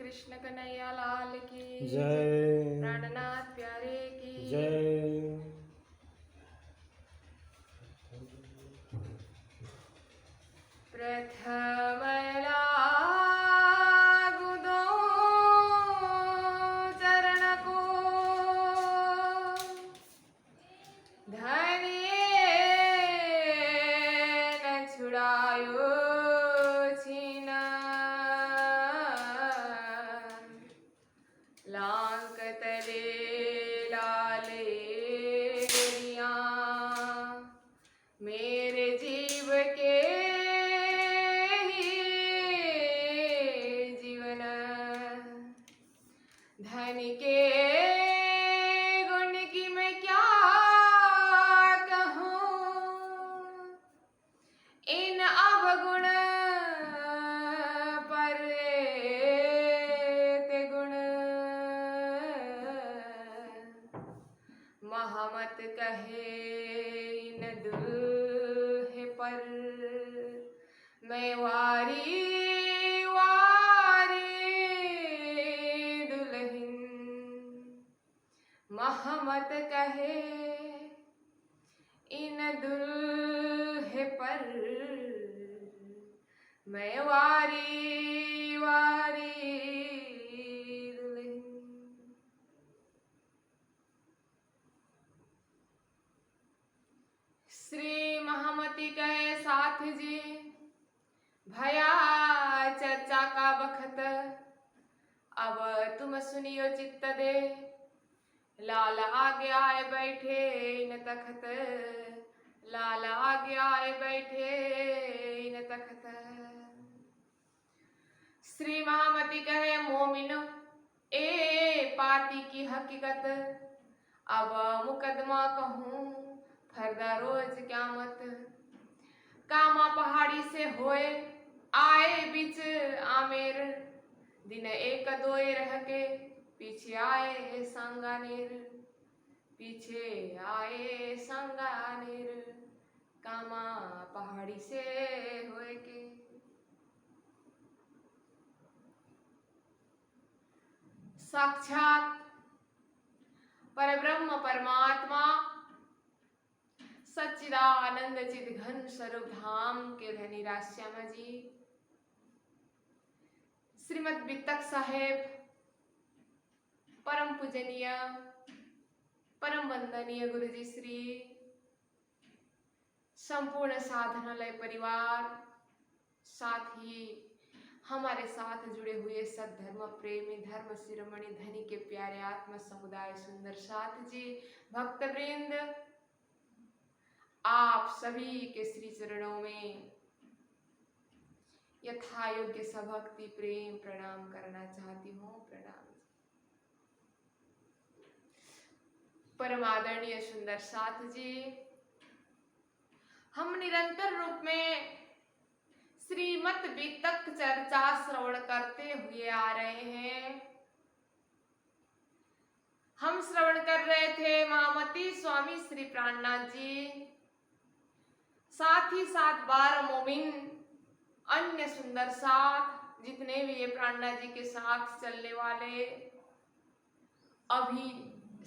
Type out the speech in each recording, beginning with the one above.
कृष्ण कन्हैया लाल की जय। प्राणनाथ प्यारे की जय। प्रथम लागू दो चरण को धनिये न छुड़ायो छीना लांक तले लाले रिया मेरे जीव के ही जीवन धन के गुण की मैं क्या कहूँ इन अवगुण पर ते गुण महामत कहे इन दुल्हे पर मैं वारी वारी दुल्हन महामत कहे इन दुल्हे पर मैं वारी वारी दुल्हन। श्री महामती कहे साथ जी भया चर्चा का बखत अब तुम सुनियो चित्त दे लाल आगे आए बैठे इन तखत लाल आगे आए बैठे इन तखत। श्री महामती कहे मोमिनो ए पाती की हकीकत अब मुकदमा कहूँ फरदा रोज क्या मत कामा पहाड़ी से होए आए बीच आमेर दिन एक दोए रह के पीछे आए संगानेर पीछे आए संगानेर कामा पहाड़ी से होए के। साक्षात परब्रह्म परमात्मा सच्चिदानंद चित घन स्वरूप धाम के धनी राश्यामा जी श्रीमद बित्तक साहेब परम पूजनीय परम वंदनीय गुरु जी श्री संपूर्ण साधनालय परिवार साथ ही हमारे साथ जुड़े हुए सद्धर्म प्रेमी धर्म शिरोमणि धनी के प्यारे आत्मा समुदाय सुंदर साथ जी भक्त वृंद आप सभी के श्री चरणों में यथा योग्य सभक्ति प्रेम प्रणाम करना चाहती हूँ। प्रणाम। परम आदरणीय सुंदर साथ जी हम निरंतर रूप में श्रीमद बित्तक चर्चा श्रवण करते हुए आ रहे हैं। हम श्रवण कर रहे थे महामती स्वामी श्री प्राणनाथ जी साथ ही साथ 12 मोमिन अन्य सुंदर साथ जितने भी ये प्राणनाथ जी के साथ चलने वाले अभी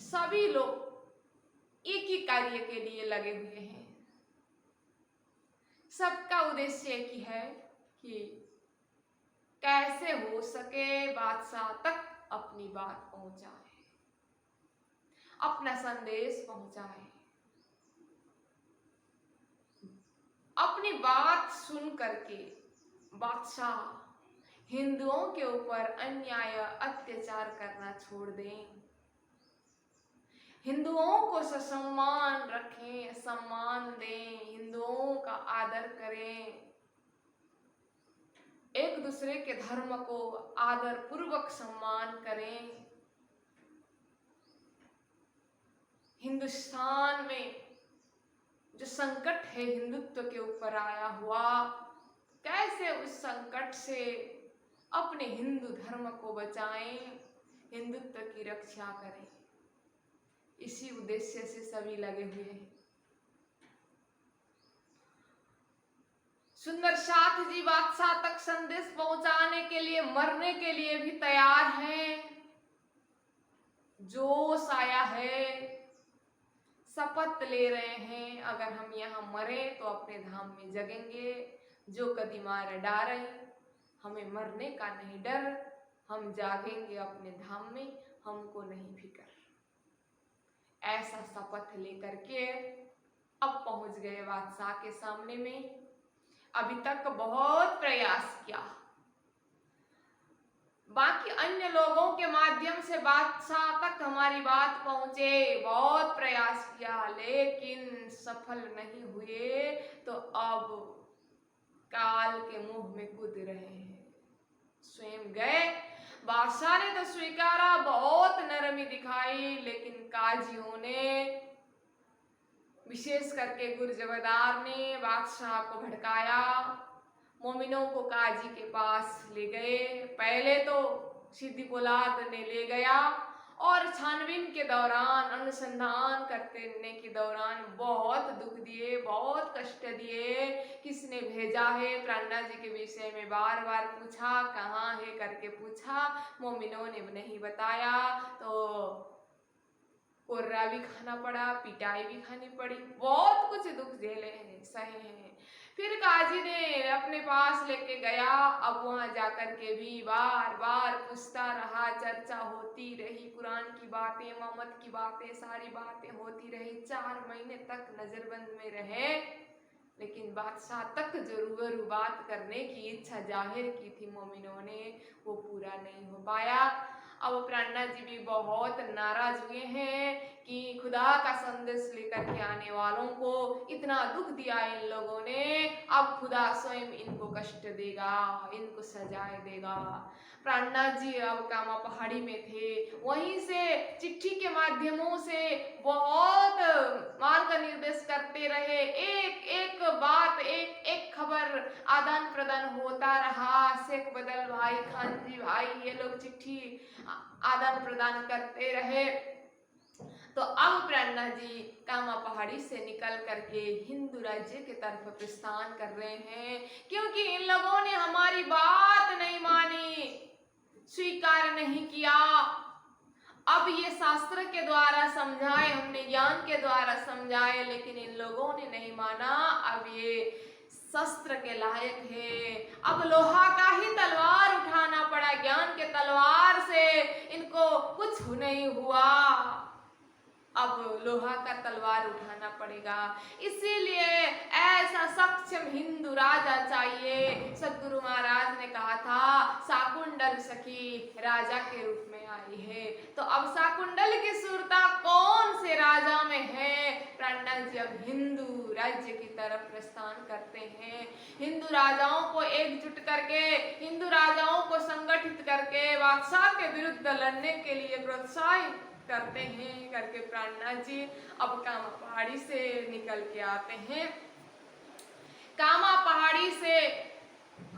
सभी लोग एक ही कार्य के लिए लगे हुए हैं। सबका उद्देश्य एक ही है कि कैसे हो सके बादशाह तक अपनी बात पहुंचाए अपना संदेश पहुंचाए अपनी बात सुन करके बादशाह हिंदुओं के ऊपर अन्याय अत्याचार करना छोड़ दें हिंदुओं को सम्मान रखें सम्मान दें हिंदुओं का आदर करें एक दूसरे के धर्म को आदर पूर्वक सम्मान करें। हिंदुस्तान में जो संकट है हिंदुत्व के ऊपर आया हुआ कैसे उस संकट से अपने हिंदू धर्म को बचाएं हिंदुत्व की रक्षा करें इसी उद्देश्य से सभी लगे हुए हैं। सुंदर साथ जी बादशाह तक संदेश पहुंचाने के लिए मरने के लिए भी तैयार हैं। जोश आया है, शपथ ले रहे हैं, अगर हम यहाँ मरे तो अपने धाम में जगेंगे। जो कदी मार डारे, हमें मरने का नहीं डर, हम जागेंगे अपने धाम में, हमको नहीं फिक्र। ऐसा शपथ लेकर के अब पहुंच गए बादशाह के सामने में। अभी तक बहुत प्रयास किया, बाकी अन्य लोगों के माध्यम से बादशाह तक हमारी बात पहुंचे, बहुत प्रयास किया लेकिन सफल नहीं हुए। तो अब काल के मुंह में कूद रहे हैं, स्वयं गए। बादशाह ने तो स्वीकारा, बहुत नरमी दिखाई, लेकिन काजियों ने, विशेष करके गुर्जरदार ने बादशाह को भड़काया। मोमिनों को काजी के पास ले गए। पहले तो सिद्दी पोलाद ने ले गया और छानबीन के दौरान, अनुसंधान करने के दौरान बहुत दुख दिए, बहुत कष्ट दिए। किसने भेजा है, प्राणनाथ जी के विषय में बार बार पूछा, कहाँ है करके पूछा, मोमिनों ने नहीं बताया। तो कोर्रा भी खाना पड़ा, पिटाई भी खानी पड़ी, बहुत कुछ दुख झेले हैं, सहे हैं। फिर काजी ने अपने पास लेके गया। अब वहां जाकर के भी बार बार पूछता रहा, चर्चा होती रही, कुरान की बातें, मोहम्मद की बातें, सारी बातें होती रही। 4 महीने तक नजरबंद में रहे, लेकिन बादशाह तक जो रूबरू बात करने की इच्छा जाहिर की थी मोमिनों ने, वो पूरा नहीं हो पाया। अब प्राणनाथ जी भी बहुत नाराज हुए हैं कि खुदा का संदेश लेकर के आने वालों को इतना दुख दिया इन लोगों ने, अब खुदा स्वयं इनको कष्ट देगा, इनको सजाए देगा। प्राणनाथ जी अब कामा पहाड़ी में थे, वहीं से चिट्ठी के माध्यमों से बहुत मार्ग निर्देश करते रहे। एक एक बात, एक एक खबर आदान प्रदान होता रहा। शेख बदल भाई, खान जी भाई, ये लोग चिट्ठी आदान प्रदान करते रहे। तो अब प्राणनाथ जी कामा पहाड़ी से निकल करके हिंदू राज्य की तरफ प्रस्थान कर रहे हैं, क्योंकि इन लोगों ने हमारी बात नहीं मानी, स्वीकार नहीं किया। अब ये शास्त्र के द्वारा समझाए, हमने ज्ञान के द्वारा समझाए, लेकिन इन लोगों ने नहीं माना। अब ये शस्त्र के लायक है, अब लोहा का ही तलवार उठाना पड़ा। ज्ञान के तलवार से इनको कुछ नहीं हुआ, अब लोहा का तलवार उठाना पड़ेगा। इसीलिए ऐसा सक्षम हिंदू राजा चाहिए। सदगुरु महाराज ने कहा था, शाकुंडल सखी राजा के रूप में आई है। तो अब शाकुंडल की सूरता कौन से राजा में है? प्राणनाथ जी अब हिंदू राज्य की तरफ प्रस्थान करते हैं। हिंदू राजाओं को एकजुट करके, हिंदू राजाओं को संगठित करके बादशाह के विरुद्ध लड़ने के लिए प्रोत्साहित करते हैं करके प्राणनाथ जी अब कामा पहाड़ी से निकल के आते हैं। कामा पहाड़ी से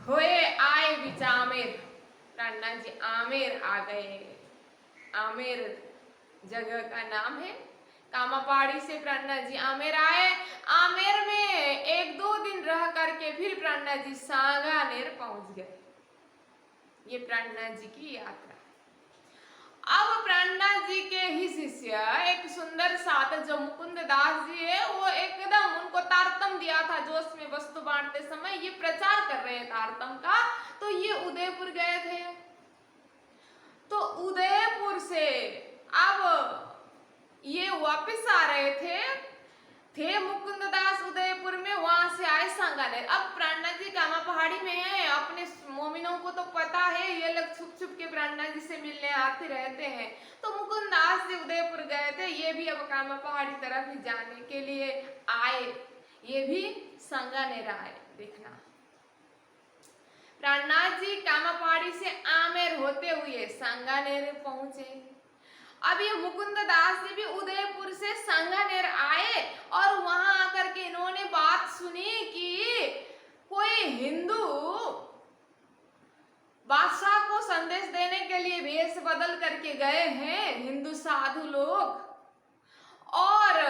हुए आए बीच आमेर। प्राणनाथ जी आमेर आ गए। आमेर जगह का नाम है। कामा पहाड़ी से प्राणनाथ जी आमेर आए। आमेर में 1-2 दिन रह करके फिर प्राणनाथ जी सांगानेर पहुंच गए। ये प्राणनाथ जी की यात्रा। अब प्राणनाथ जी के ही शिष्य एक सुंदर साथ जो मुकुंद दास जी है, वो एकदम उनको तारतम दिया था जोश में वस्तु बांटते समय, ये प्रचार कर रहे हैं तारतम का। तो ये उदयपुर गए थे। तो उदयपुर से अब ये वापस आ रहे थे मुकुंद दास उदयपुर में, वहां से आए सांगानेर। अब प्राणनाथ जी कामा पहाड़ी में है, अपने मोमिनों को तो पता है ये लोग छुप छुप के प्राणनाथ जी से मिलने आते रहते हैं। तो मुकुंद दास जी उदयपुर गए थे, ये भी अब कामा पहाड़ी तरफ ही जाने के लिए आए, ये भी सांगानेर आए। देखना, प्राणनाथ जी कामा पहाड़ी से आमेर होते हुए सांगानेर पहुंचे। अब ये मुकुंद दास जी भी उदयपुर से सांगानेर आए और वहां आकर के इन्होंने बात सुनी कि कोई हिंदू बादशाह को संदेश देने के लिए वेश बदल करके गए हैं, हिंदू साधु लोग, और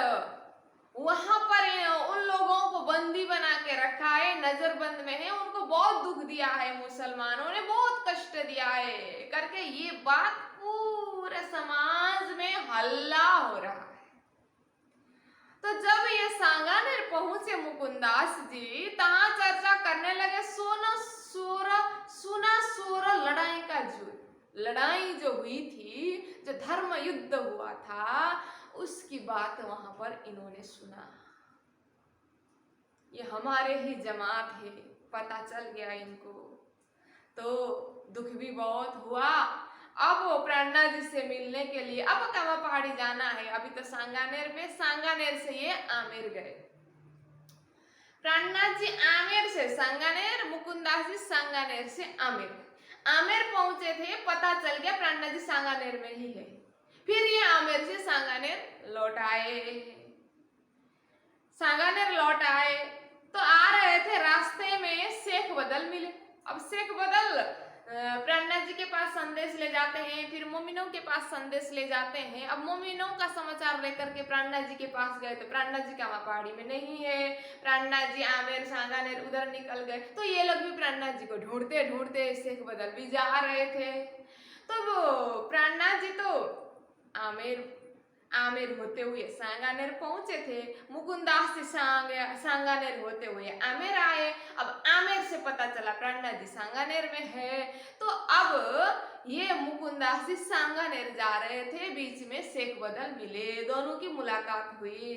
वहां पर उन लोगों को बंदी बना के रखा है, नजरबंद में है, उनको बहुत दुख दिया है, मुसलमानों ने बहुत कष्ट दिया है करके ये बात पूरे समाज में हल्ला हो रहा है। तो जब ये सांगानेर पहुंचे मुकुंदास जी, तहां चर्चा करने लगे सुना सोरा लड़ाई का लड़ाई जो हुई थी, जो धर्म युद्ध हुआ था, उसकी बात वहां पर इन्होंने सुना। ये हमारे ही जमात है, पता चल गया इनको, तो दुख भी बहुत हुआ। अब वो प्रेरणा जी से मिलने के लिए अब कामा पहाड़ी जाना है, अभी तो सांगानेर में, सांगानेर से ये आमेर गए। प्रेरणा जी आमेर से सांगानेर, मुकुंदास जी सांगानेर से आमेर। आमेर पहुंचे थे, पता चल गया प्रेरणा जी सांगानेर में ही है। फिर ये आमेर से सांगानेर लौट आए। सांगानेर लौट आए तो आ रहे थे, रास्ते में शेख बदल मिले। अब शेख बदल प्रेरणा जी के पास संदेश ले जाते हैं, फिर मोमिनों के पास संदेश ले जाते हैं। अब मोमिनों का समाचार लेकर के प्रेरणा जी के पास गए तो प्रेरणा जी कामा पहाड़ी में नहीं है। प्रेरणा जी आमेर सांगानेर उधर निकल गए, तो ये लोग भी प्रेरणा जी को ढूंढते ढूंढते शेख बदल भी जा रहे थे। तो वो प्रेरणा जी तो आमेर होते हुए सांगानेर पहुंचे थे, मुकुंदास से सांगानेर होते हुए आमेर आए। अब आमेर से पता चला प्रेरणा जी सांगानेर में है, तो अब ये मुकुंदास जी सांगानेर जा रहे थे, बीच में शेख बदल मिले, दोनों की मुलाकात हुई।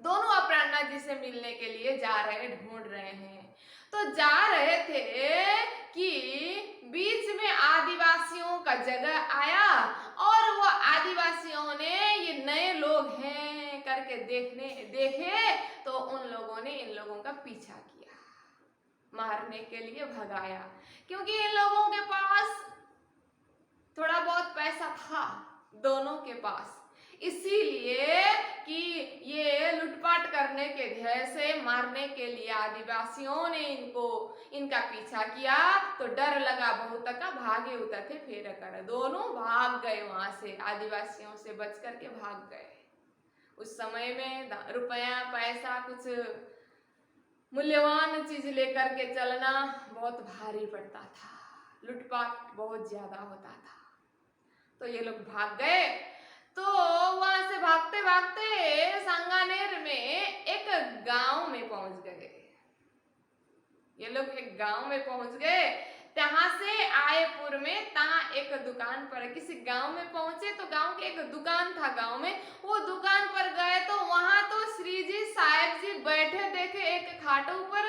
दोनों अब प्रेरणा जी से मिलने के लिए जा रहे, ढूंढ रहे हैं। तो जा रहे थे कि बीच में आदिवासियों का जगह आया, और वो आदिवासियों ने ये नए लोग हैं करके देखे, तो उन लोगों ने इन लोगों का पीछा किया, मारने के लिए भगाया, क्योंकि इन लोगों के पास थोड़ा बहुत पैसा था, दोनों के पास, इसीलिए कि ये लूटपाट करने के ध्येय से मारने के लिए आदिवासियों ने इनका पीछा किया। तो डर लगा बहुत का, भागे उतर थे फेर कर, दोनों भाग गए वहां से, आदिवासियों से बच करके भाग गए। उस समय में रुपया पैसा कुछ मूल्यवान चीज लेकर के चलना बहुत भारी पड़ता था, लूटपाट बहुत ज्यादा होता था। तो ये लोग भाग गए। तो वहां से भागते भागते सांगानेर में एक गांव में पहुंच गए। ये लोग एक गांव में पहुंच गए, तहां से आएपुर में, तहां एक दुकान पर, किसी गांव में पहुंचे तो गांव के एक दुकान था गांव में, वो दुकान पर गए तो वहां तो श्री जी साहेब जी बैठे देखे एक खाट ऊपर।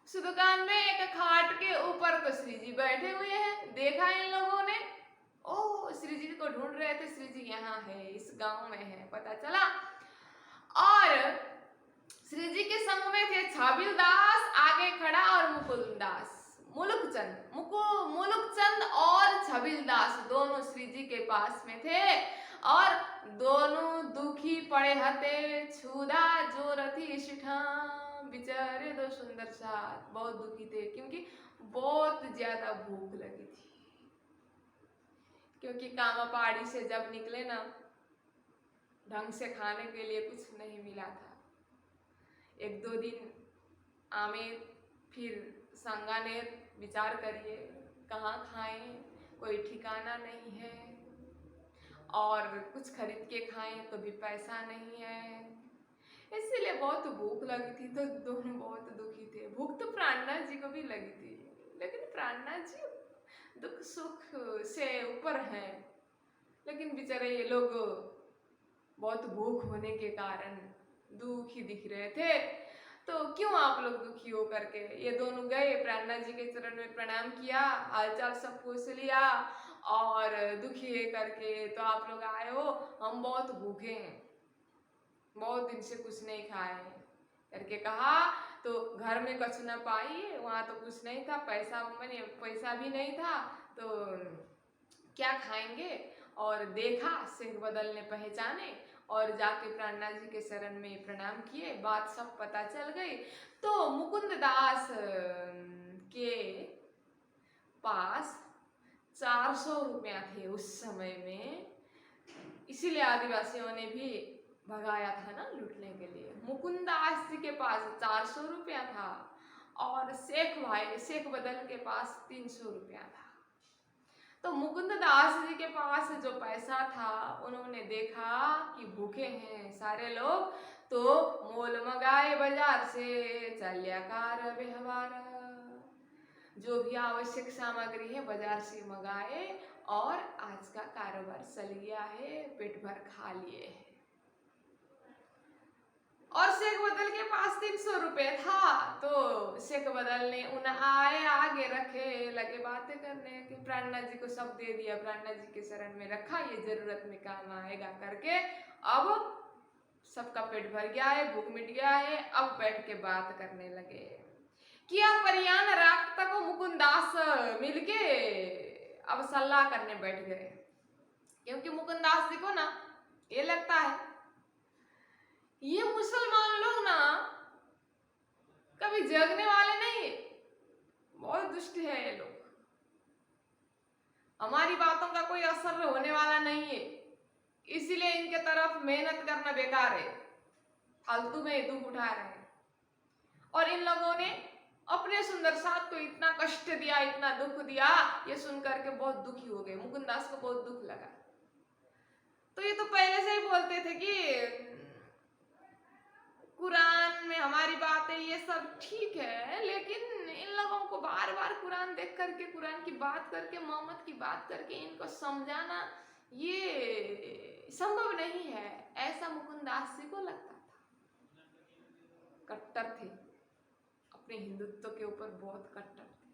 उस दुकान में एक खाट के ऊपर तो श्री जी बैठे हुए हैं, देखा इन लोगों ने, ओ श्री जी को ढूंढ रहे थे, श्री जी यहाँ है, इस गांव में है, पता चला। और श्री जी के संग में थे छबिलदास आगे खड़ा और मुकुंदास, मुलुकचंद और छबिलदास दोनों श्री जी के पास में थे, और दोनों दुखी पड़े हते, छुदा जो रथी शिठा बिचारे दो सुंदर साथ, बहुत दुखी थे, क्योंकि बहुत ज्यादा भूख लगी थी, क्योंकि कामा पहाड़ी से जब निकले ना, ढंग से खाने के लिए कुछ नहीं मिला था। एक दो दिन आमेर, फिर सांगानेर, विचार करिए कहाँ खाएं, कोई ठिकाना नहीं है, और कुछ खरीद के खाएं तो भी पैसा नहीं है, इसीलिए बहुत भूख लगी थी। तो दोनों बहुत दुखी थे। भूख तो प्राणनाथ जी को भी लगी थी, लेकिन प्राणनाथ जी दुख सुख से ऊपर हैं, लेकिन बेचारे ये लोग बहुत भूख होने के कारण दुखी दिख रहे थे। तो क्यों आप लोग दुखी हो करके, ये दोनों गए, प्राणनाथ जी के चरण में प्रणाम किया, हालचाल सब पूछ लिया, और दुखी है करके तो आप लोग आए हो, हम बहुत भूखे हैं, बहुत दिन से कुछ नहीं खाए करके कहा। तो घर में कुछ न पाई, वहाँ तो कुछ नहीं था, पैसा भी नहीं था, तो क्या खाएंगे। और देखा, शेख बदल ने पहचाने, और जाके प्राणनाथ जी के शरण में प्रणाम किए, बात सब पता चल गई। तो मुकुंद दास के पास 400 रुपया थे उस समय में, इसीलिए आदिवासियों ने भी भगाया था ना लूटने के लिए। मुकुंदास जी के पास 400 रुपया था और शेख बदल के पास 300 रुपया था। तो मुकुंद दास जी के पास जो पैसा था, उन्होंने देखा कि भूखे हैं सारे लोग, तो मोल मंगाए बाजार से चल्याकार व्यवहार, जो भी आवश्यक सामग्री है बाजार से मंगाए और आज का कारोबार चल गया है, पेट भर खा लिए है। और शेख बदल के पास 300 रुपये था, तो शेख बदल ने उन आगे रखे, लगे बातें करने कि प्राणनाथ जी को सब दे दिया, प्राणनाथ जी के शरण में रखा, ये जरूरत में काम आएगा करके। अब सबका पेट भर गया है, भूख मिट गया है, अब बैठ के बात करने लगे। किया परियान रात तक मुकुंदास मिलके अब सलाह करने बैठ गए, क्योंकि मुकुंदास जी को ना ये लगता है ये मुसलमान लोग ना कभी जगने वाले नहीं है, बहुत दुष्ट है ये लोग, हमारी बातों का कोई असर होने वाला नहीं है, इसीलिए इनके तरफ मेहनत करना बेकार है, फालतू में दुख उठा रहे हैं। और इन लोगों ने अपने सुंदर साथ को इतना कष्ट दिया, इतना दुख दिया, ये सुनकर के बहुत दुखी हो गए। मुकुंदास को बहुत दुख लगा। तो ये तो पहले से ही बोलते थे कि कुरान में हमारी बातें ये सब ठीक है, लेकिन इन लोगों को बार बार कुरान देख करके, कुरान की बात करके, मोहम्मद की बात करके इनको समझाना ये संभव नहीं है, ऐसा मुकुंदास जी को लगता था। कट्टर थे, अपने हिंदुत्व के ऊपर बहुत कट्टर थे,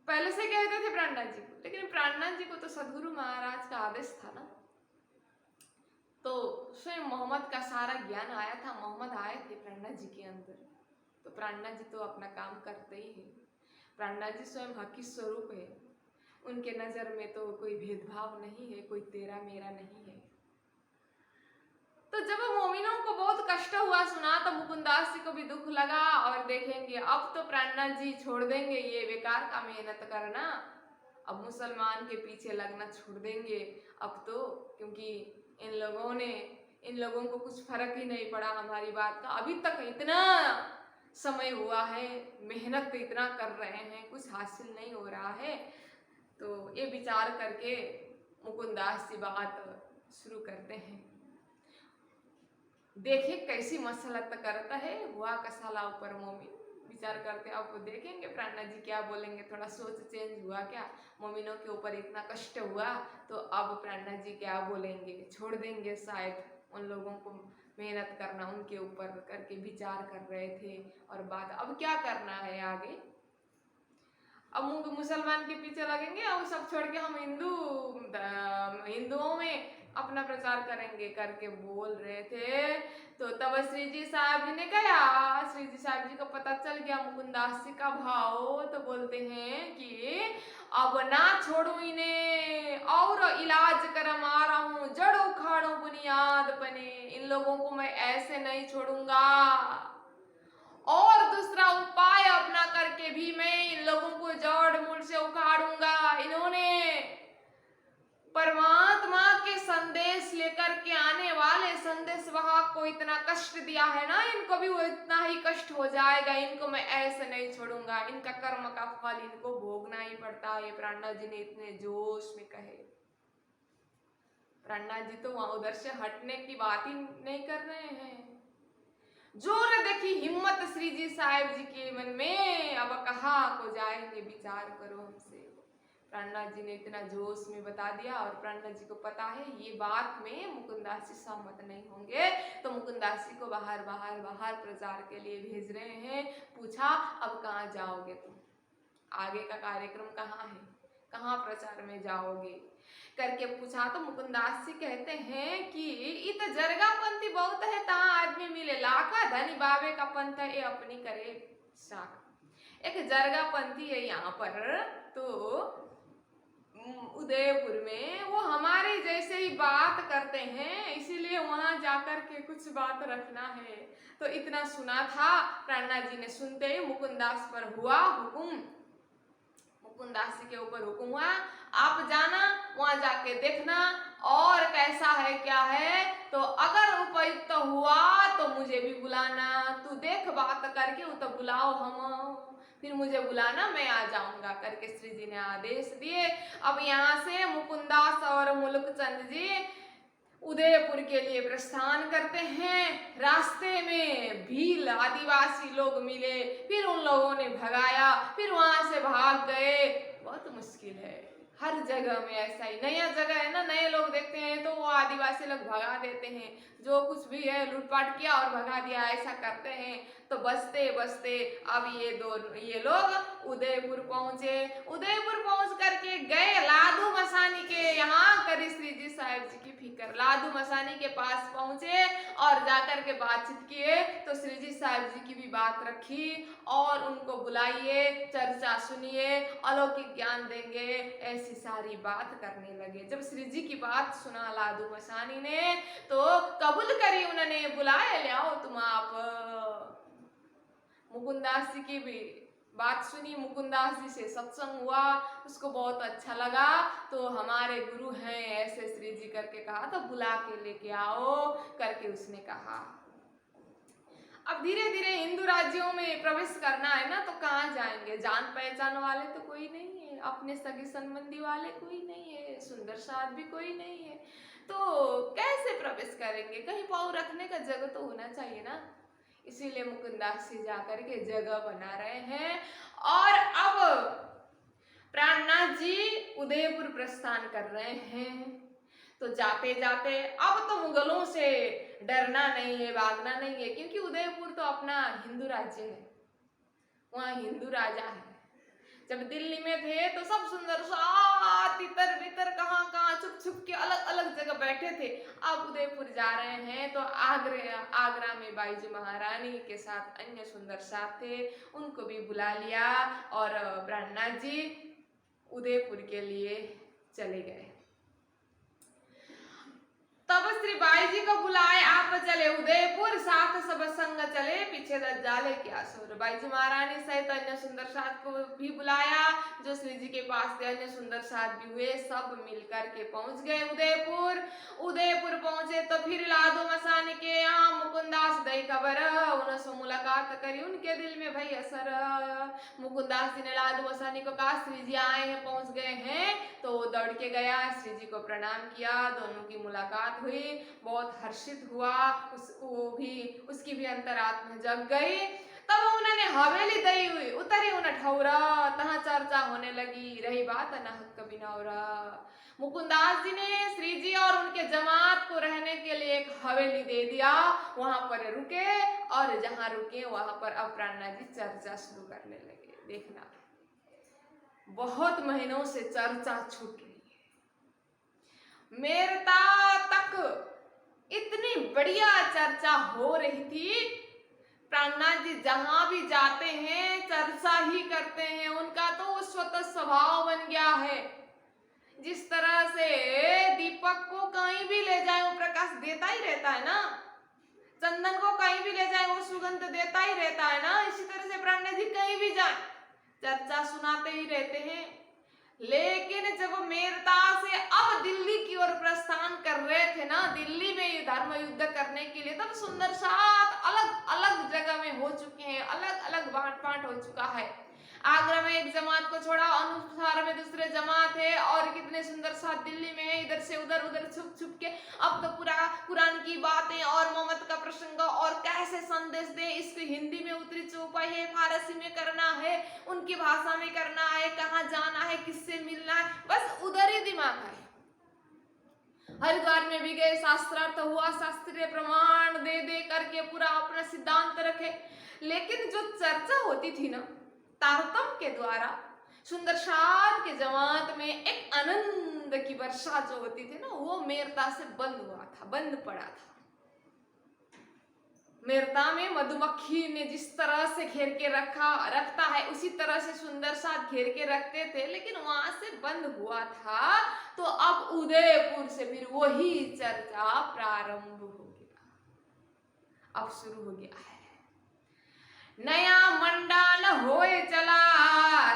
पहले से कहते थे प्राणनाथ जी को, लेकिन प्राणनाथ जी को तो सदगुरु महाराज का आदेश था ना, तो स्वयं मोहम्मद का सारा ज्ञान आया था, मोहम्मद आए थे प्राणनाथ जी के अंदर, तो प्राणनाथ जी तो अपना काम करते ही है। प्राणनाथ जी स्वयं हकी स्वरूप है, उनके नजर में तो कोई भेदभाव नहीं है, कोई तेरा मेरा नहीं है। तो जब मोमिनों को बहुत कष्ट हुआ सुना, तो मुकुंदास जी को भी दुख लगा, और देखेंगे अब तो प्राणनाथ जी छोड़ देंगे ये बेकार का मेहनत करना, अब मुसलमान के पीछे लगना छोड़ देंगे अब तो, क्योंकि इन लोगों को कुछ फर्क ही नहीं पड़ा हमारी बात का, अभी तक इतना समय हुआ है, मेहनत इतना कर रहे हैं, कुछ हासिल नहीं हो रहा है। तो ये विचार करके मुकुंदास जी बात शुरू करते हैं। देखे कैसी मसलत करता है, हुआ कसाला ऊपर मोमिन, विचार करते अब देखेंगे प्राणनाथ जी क्या बोलेंगे, थोड़ा सोच चेंज हुआ क्या, मोमिनों के ऊपर इतना कष्ट हुआ, तो अब प्राणनाथ जी क्या बोलेंगे, छोड़ देंगे शायद उन लोगों को मेहनत करना, उनके ऊपर करके विचार कर रहे थे। और बात अब क्या करना है आगे, अब मुसलमान के पीछे लगेंगे, अब सब छोड़ के हम हिंदुओं में अपना प्रचार करेंगे करके बोल रहे थे। तो तब श्री जी साहब जी ने कहा, श्री जी साहब जी को पता चल गया मुकुंदास जी का भाव, तो बोलते हैं कि अब ना छोड़ू इन्हें और इलाज कर मारा हूं, जड़ उखाड़ो बुनियाद बने, इन लोगों को मैं ऐसे नहीं छोड़ूंगा, और दूसरा उपाय अपना करके भी मैं इन लोगों को जड़ मूल से उखाड़ूंगा। इन्होंने परमात्मा के संदेश लेकर के आने वाले संदेशवाहक को इतना कष्ट दिया है ना, इनको भी वो इतना ही कष्ट हो जाएगा, इनको मैं ऐसे नहीं छोड़ूंगा, इनका कर्म का फल इनको भोगना ही पड़ता है। प्राणनाथ जी ने इतने जोश में कहे। प्राणनाथ जी तो वहां उधर से हटने की बात ही नहीं कर रहे हैं। जोर देखी हिम्मत श्री जी साहेब जी के मन में, अब कहा को जाएंगे विचार करो हमसे। प्राणनाथ जी ने इतना जोश में बता दिया, और प्राणनाथ जी को पता है ये बात में मुकुंदास जी सहमत नहीं होंगे, तो मुकुंदास जी को बाहर प्रचार के लिए भेज रहे हैं। पूछा अब कहाँ जाओगे तुम, आगे का कार्यक्रम कहाँ है, कहाँ प्रचार में जाओगे करके पूछा। तो मुकुंदास जी कहते हैं कि इत जरगा पंथी बहुत है, तहाँ आदमी मिले लाखा, धनी बाबे का पंथ है, ये अपनी करे शाखा। एक जरगा पंथी है यहाँ पर, तो उदयपुर में, वो हमारे जैसे ही बात करते हैं, इसीलिए वहां जाकर के कुछ बात रखना है। तो इतना सुना था प्राणनाथ जी ने, सुनते ही मुकुंदास पर हुआ हुकुम, मुकुंदास जी के ऊपर हुकुम हुआ, आप जाना वहां जाके देखना, और कैसा है क्या है, तो अगर उपयुक्त हुआ तो मुझे भी बुलाना, तू देख बात करके वो तो बुलाओ हम, फिर मुझे बुलाना, मैं आ जाऊंगा करके श्री जी ने आदेश दिए। अब यहाँ से मुकुंदास और मुलुकचंद जी उदयपुर के लिए प्रस्थान करते हैं। रास्ते में भील आदिवासी लोग मिले, फिर उन लोगों ने भगाया, फिर वहां से भाग गए। बहुत मुश्किल है, हर जगह में ऐसा ही, नया जगह है ना, नए लोग देखते हैं तो वो आदिवासी लोग भगा देते हैं, जो कुछ भी है लूटपाट किया और भगा दिया, ऐसा करते हैं। तो बचते बचते अब ये लोग उदयपुर पहुंचे। उदयपुर पहुंच करके गए लादू मसानी के यहाँ, करी श्री जी साहिब जी की फिक्र, लादू मसानी के पास पहुंचे और जाकर के बातचीत किए, तो श्री जी साहिब जी की भी बात रखी और उनको बुलाइए, चर्चा सुनिए, अलौकिक ज्ञान देंगे, ऐसी सारी बात करने लगे। जब श्री जी की बात सुना लादू मसानी ने तो कबूल करी उन्होंने, बुलाए ले आओ तुम आप। मुकुंदास जी की भी बात सुनी, मुकुंदास जी से सत्संग हुआ, उसको बहुत अच्छा लगा, तो हमारे गुरु हैं ऐसे श्री जी करके कहा, तो बुला के लेके आओ करके उसने कहा। अब धीरे धीरे हिंदू राज्यों में प्रवेश करना है ना, तो कहाँ जाएंगे, जान पहचान वाले तो कोई नहीं है, अपने सगे संबंधी वाले कोई नहीं है, सुंदर साथ भी कोई नहीं है, तो कैसे प्रवेश करेंगे, कहीं पाँव रखने का जगह तो होना चाहिए ना। इसीलिए मुकुंदास जी जाकर के जगह बना रहे हैं। और अब प्राणनाथ जी उदयपुर प्रस्थान कर रहे हैं। तो जाते जाते अब तो मुगलों से डरना नहीं है, भागना नहीं है, क्योंकि उदयपुर तो अपना हिंदू राज्य है, वहाँ हिंदू राजा है। जब दिल्ली में थे तो सब सुंदर सा तितर बितर कहाँ कहाँ छुप छुप के अलग अलग जगह बैठे थे। अब उदयपुर जा रहे हैं तो आगरा में बाईजी महारानी के साथ अन्य सुंदर साथ थे, उनको भी बुला लिया और प्राणनाथ जी उदयपुर के लिए चले गए। तब श्री बाई जी को बुलाए, आप चले उदयपुर, साथ सब संग चले, पीछे जाले क्या सुर। बाई जी महारानी सहित अन्य सुंदर साथ को भी बुलाया, जो श्री जी के पास थे, अन्य सुंदर साथ भी हुए, सब मिलकर के पहुंच गए उदयपुर। उदयपुर पहुंचे तो फिर लादू मसानी के यहाँ मुकुंदास दई खबर, उनसे मुलाकात करी, उनके दिल में भई असर। मुकुंदास जी ने लादू मसानी को कहा श्री जी आए हैं, पहुंच गए हैं, तो वो दौड़ के गया, श्री जी को प्रणाम किया, दोनों की मुलाकात हुई, बहुत हर्षित हुआ, उसकी भी अंतरात्मा जग गई। तब उन्होंने हवेली दई हुई, उतरी उन ठौरा, तहाँ चर्चा होने लगी, रही बात अनहक बिनौरा। मुकुंदास जी ने श्री जी और उनके जमात को रहने के लिए एक हवेली दे दिया, वहां पर रुके, और जहां रुके वहां पर अब प्राणनाथ जी चर्चा शुरू करने लगे। देखना, बहुत महीनों से चर्चा छूट रही है, मेरता तक इतनी बढ़िया चर्चा हो रही थी। प्राणनाथ जी जहां भी जाते हैं चर्चा ही करते हैं, उनका तो स्वतः स्वभाव बन गया है। जिस तरह से दीपक को कहीं भी ले जाए वो प्रकाश देता ही रहता है ना, चंदन को कहीं भी ले जाए वो सुगंध देता ही रहता है ना, इसी तरह से प्राणनाथ जी कहीं भी जाए चर्चा सुनाते ही रहते हैं। लेकिन जब मेरता से अब दिल्ली की ओर प्रस्थान कर रहे थे ना, दिल्ली में धर्म युद्ध करने के लिए, तब सुंदर साथ अलग अलग जगह में हो चुके हैं, अलग अलग बांट बांट हो चुका है। आगरा में एक जमात को छोड़ा, अनुसार में दूसरे जमात है, और कितने सुंदर साथ दिल्ली में है, इधर से उधर, उधर छुप छुप के। अब तो पूरा कुरान की बातें और मोहम्मद का प्रसंग और कैसे संदेश दे, इसकी हिंदी में उतरी चौपाई है, फारसी में करना है, उनकी भाषा में करना है, कहाँ जाना है, किससे मिलना है, बस उधर ही दिमाग है। हरिद्वार में भी गए, शास्त्रार्थ हुआ, शास्त्रीय प्रमाण दे दे करके पूरा अपना सिद्धांत रखे। लेकिन जो चर्चा होती थी ना तारतम के द्वारा, सुंदर साथ के जमात में एक आनंद की वर्षा जो होती थी ना, वो मेरता से बंद हुआ था, बंद पड़ा था। मेरता में मधुमक्खी ने जिस तरह से घेर के रखता है, उसी तरह से सुंदर साथ घेर के रखते थे, लेकिन वहां से बंद हुआ था। तो अब उदयपुर से फिर वही चर्चा प्रारंभ हो गया, अब शुरू हो गया है। नया मंडाल होए चला,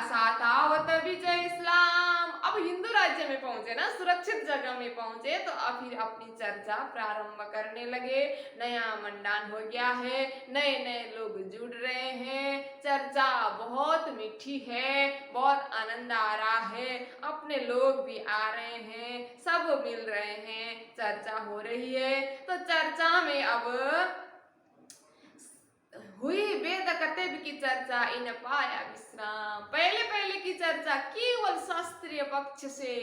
सातावत विजय इस्लाम, अब हिंदू राज्य में पहुंचे ना, सुरक्षित जगह में पहुंचे, तो अब फिर अपनी चर्चा प्रारंभ करने लगे। नया मंडान हो गया है, नए नए लोग जुड़ रहे हैं, चर्चा बहुत मीठी है, बहुत आनंद आ रहा है, अपने लोग भी आ रहे हैं, सब मिल रहे हैं, चर्चा हो रही है। तो चर्चा में अब हुई वेद कतब की चर्चा, इन पाया विश्राम। पहले पहले की चर्चा केवल शास्त्रीय पक्ष से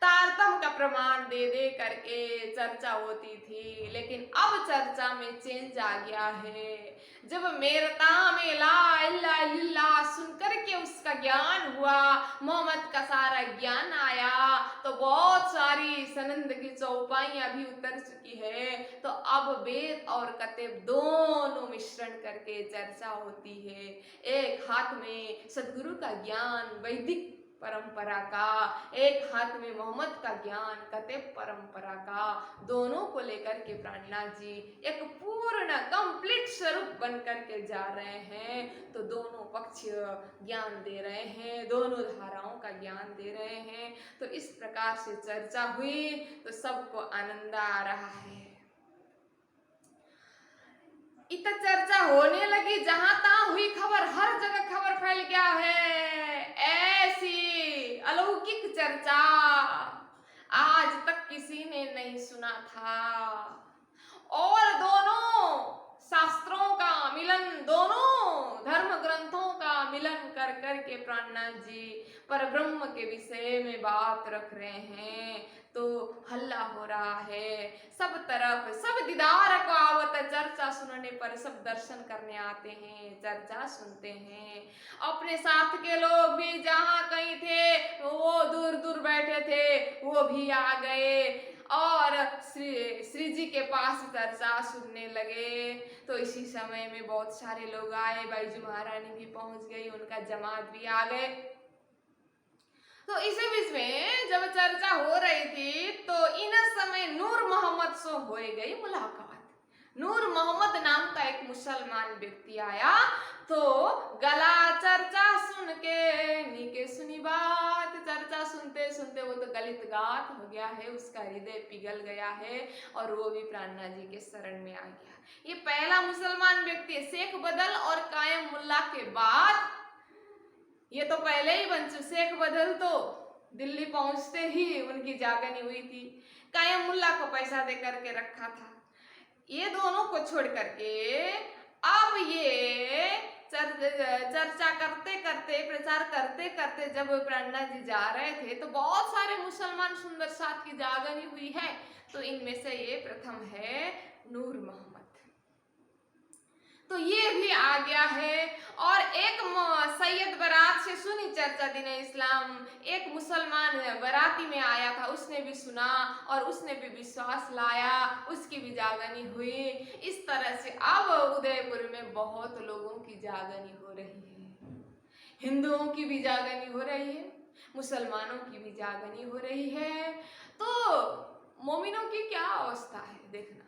तारतम का प्रमाण दे दे करके चर्चा होती थी, लेकिन अब चर्चा में चेंज आ गया है। जब मेरता में ला इल्ला इल्लल्लाह सुन करके उसका ज्ञान हुआ, मोहम्मद का सारा ज्ञान आया, तो बहुत सारी सनंद की चौपाइयां भी उतर चुकी है। तो अब वेद और कतब दोनों मिश्रण करके चर्चा होती है। एक हाथ में सदगुरु का ज्ञान वैदिक परंपरा का, एक हाथ में मोहम्मद का ज्ञान कतब परंपरा का, दोनों को लेकर के प्राणनाथ जी एक पूर्ण कंप्लीट स्वरूप बन करके जा रहे हैं। तो दोनों पक्ष ज्ञान दे रहे हैं, दोनों धाराओं का ज्ञान दे रहे हैं। तो इस प्रकार से चर्चा हुई, तो सबको आनंद आ रहा है। इतना चर्चा होने लगी, जहां तहां हुई खबर, हर जगह खबर फैल गया है। ऐसी अलौकिक चर्चा आज तक किसी ने नहीं सुना था। और दोनों शास्त्रों का मिलन, दोनों धर्म ग्रंथों का मिलन कर कर के प्राणनाथ जी पर ब्रह्म के विषय में बात रख रहे हैं। तो हल्ला हो रहा है सब तरफ, सब दीदार को आवत है। चर्चा सुनने पर सब दर्शन करने आते हैं, चर्चा सुनते हैं। अपने साथ के लोग भी जहाँ कहीं थे, वो दूर दूर बैठे थे, वो भी आ गए और श्री जी के पास चर्चा सुनने लगे। तो इसी समय में बहुत सारे लोग आए, बाईजू महारानी भी पहुंच गई, उनका जमात भी आ गए। तो इसी बीच में जब चर्चा हो रही थी, तो इन समय नूर मोहम्मद से हो गई मुलाकात। नूर मोहम्मद नाम का एक मुसलमान व्यक्ति आया, तो गला चर्चा सुन के नीके सुनी बात। चर्चा सुनते सुनते वो तो गलित गात हो गया है, उसका हृदय पिघल गया है, और वो भी प्राणनाथ जी के शरण में आ गया। ये पहला मुसलमान व्यक्ति है। शेख बदल और कायम मुल्ला के बाद, ये तो पहले ही बन चुके, शेख बदल तो दिल्ली पहुंचते ही उनकी जागनी हुई थी, कायम मुल्ला को पैसा दे करके रखा था। ये दोनों को छोड़ करके अब ये चर्चा करते करते, प्रचार करते करते जब प्राणनाथ जी जा रहे थे, तो बहुत सारे मुसलमान सुंदर साथ की जागनी हुई है। तो इनमें से ये प्रथम है नूर मोहम्मद। तो ये भी आ गया है। और एक सैयद बारात से सुनी चर्चा दीन इस्लाम, एक मुसलमान बाराती में आया था, उसने भी सुना और उसने भी विश्वास लाया, उसकी भी जागनी हुई। इस तरह से अब उदयपुर में बहुत लोगों की जागनी हो रही है। हिंदुओं की भी जागनी हो रही है, मुसलमानों की भी जागनी हो रही है। तो मोमिनों की क्या अवस्था है देखना।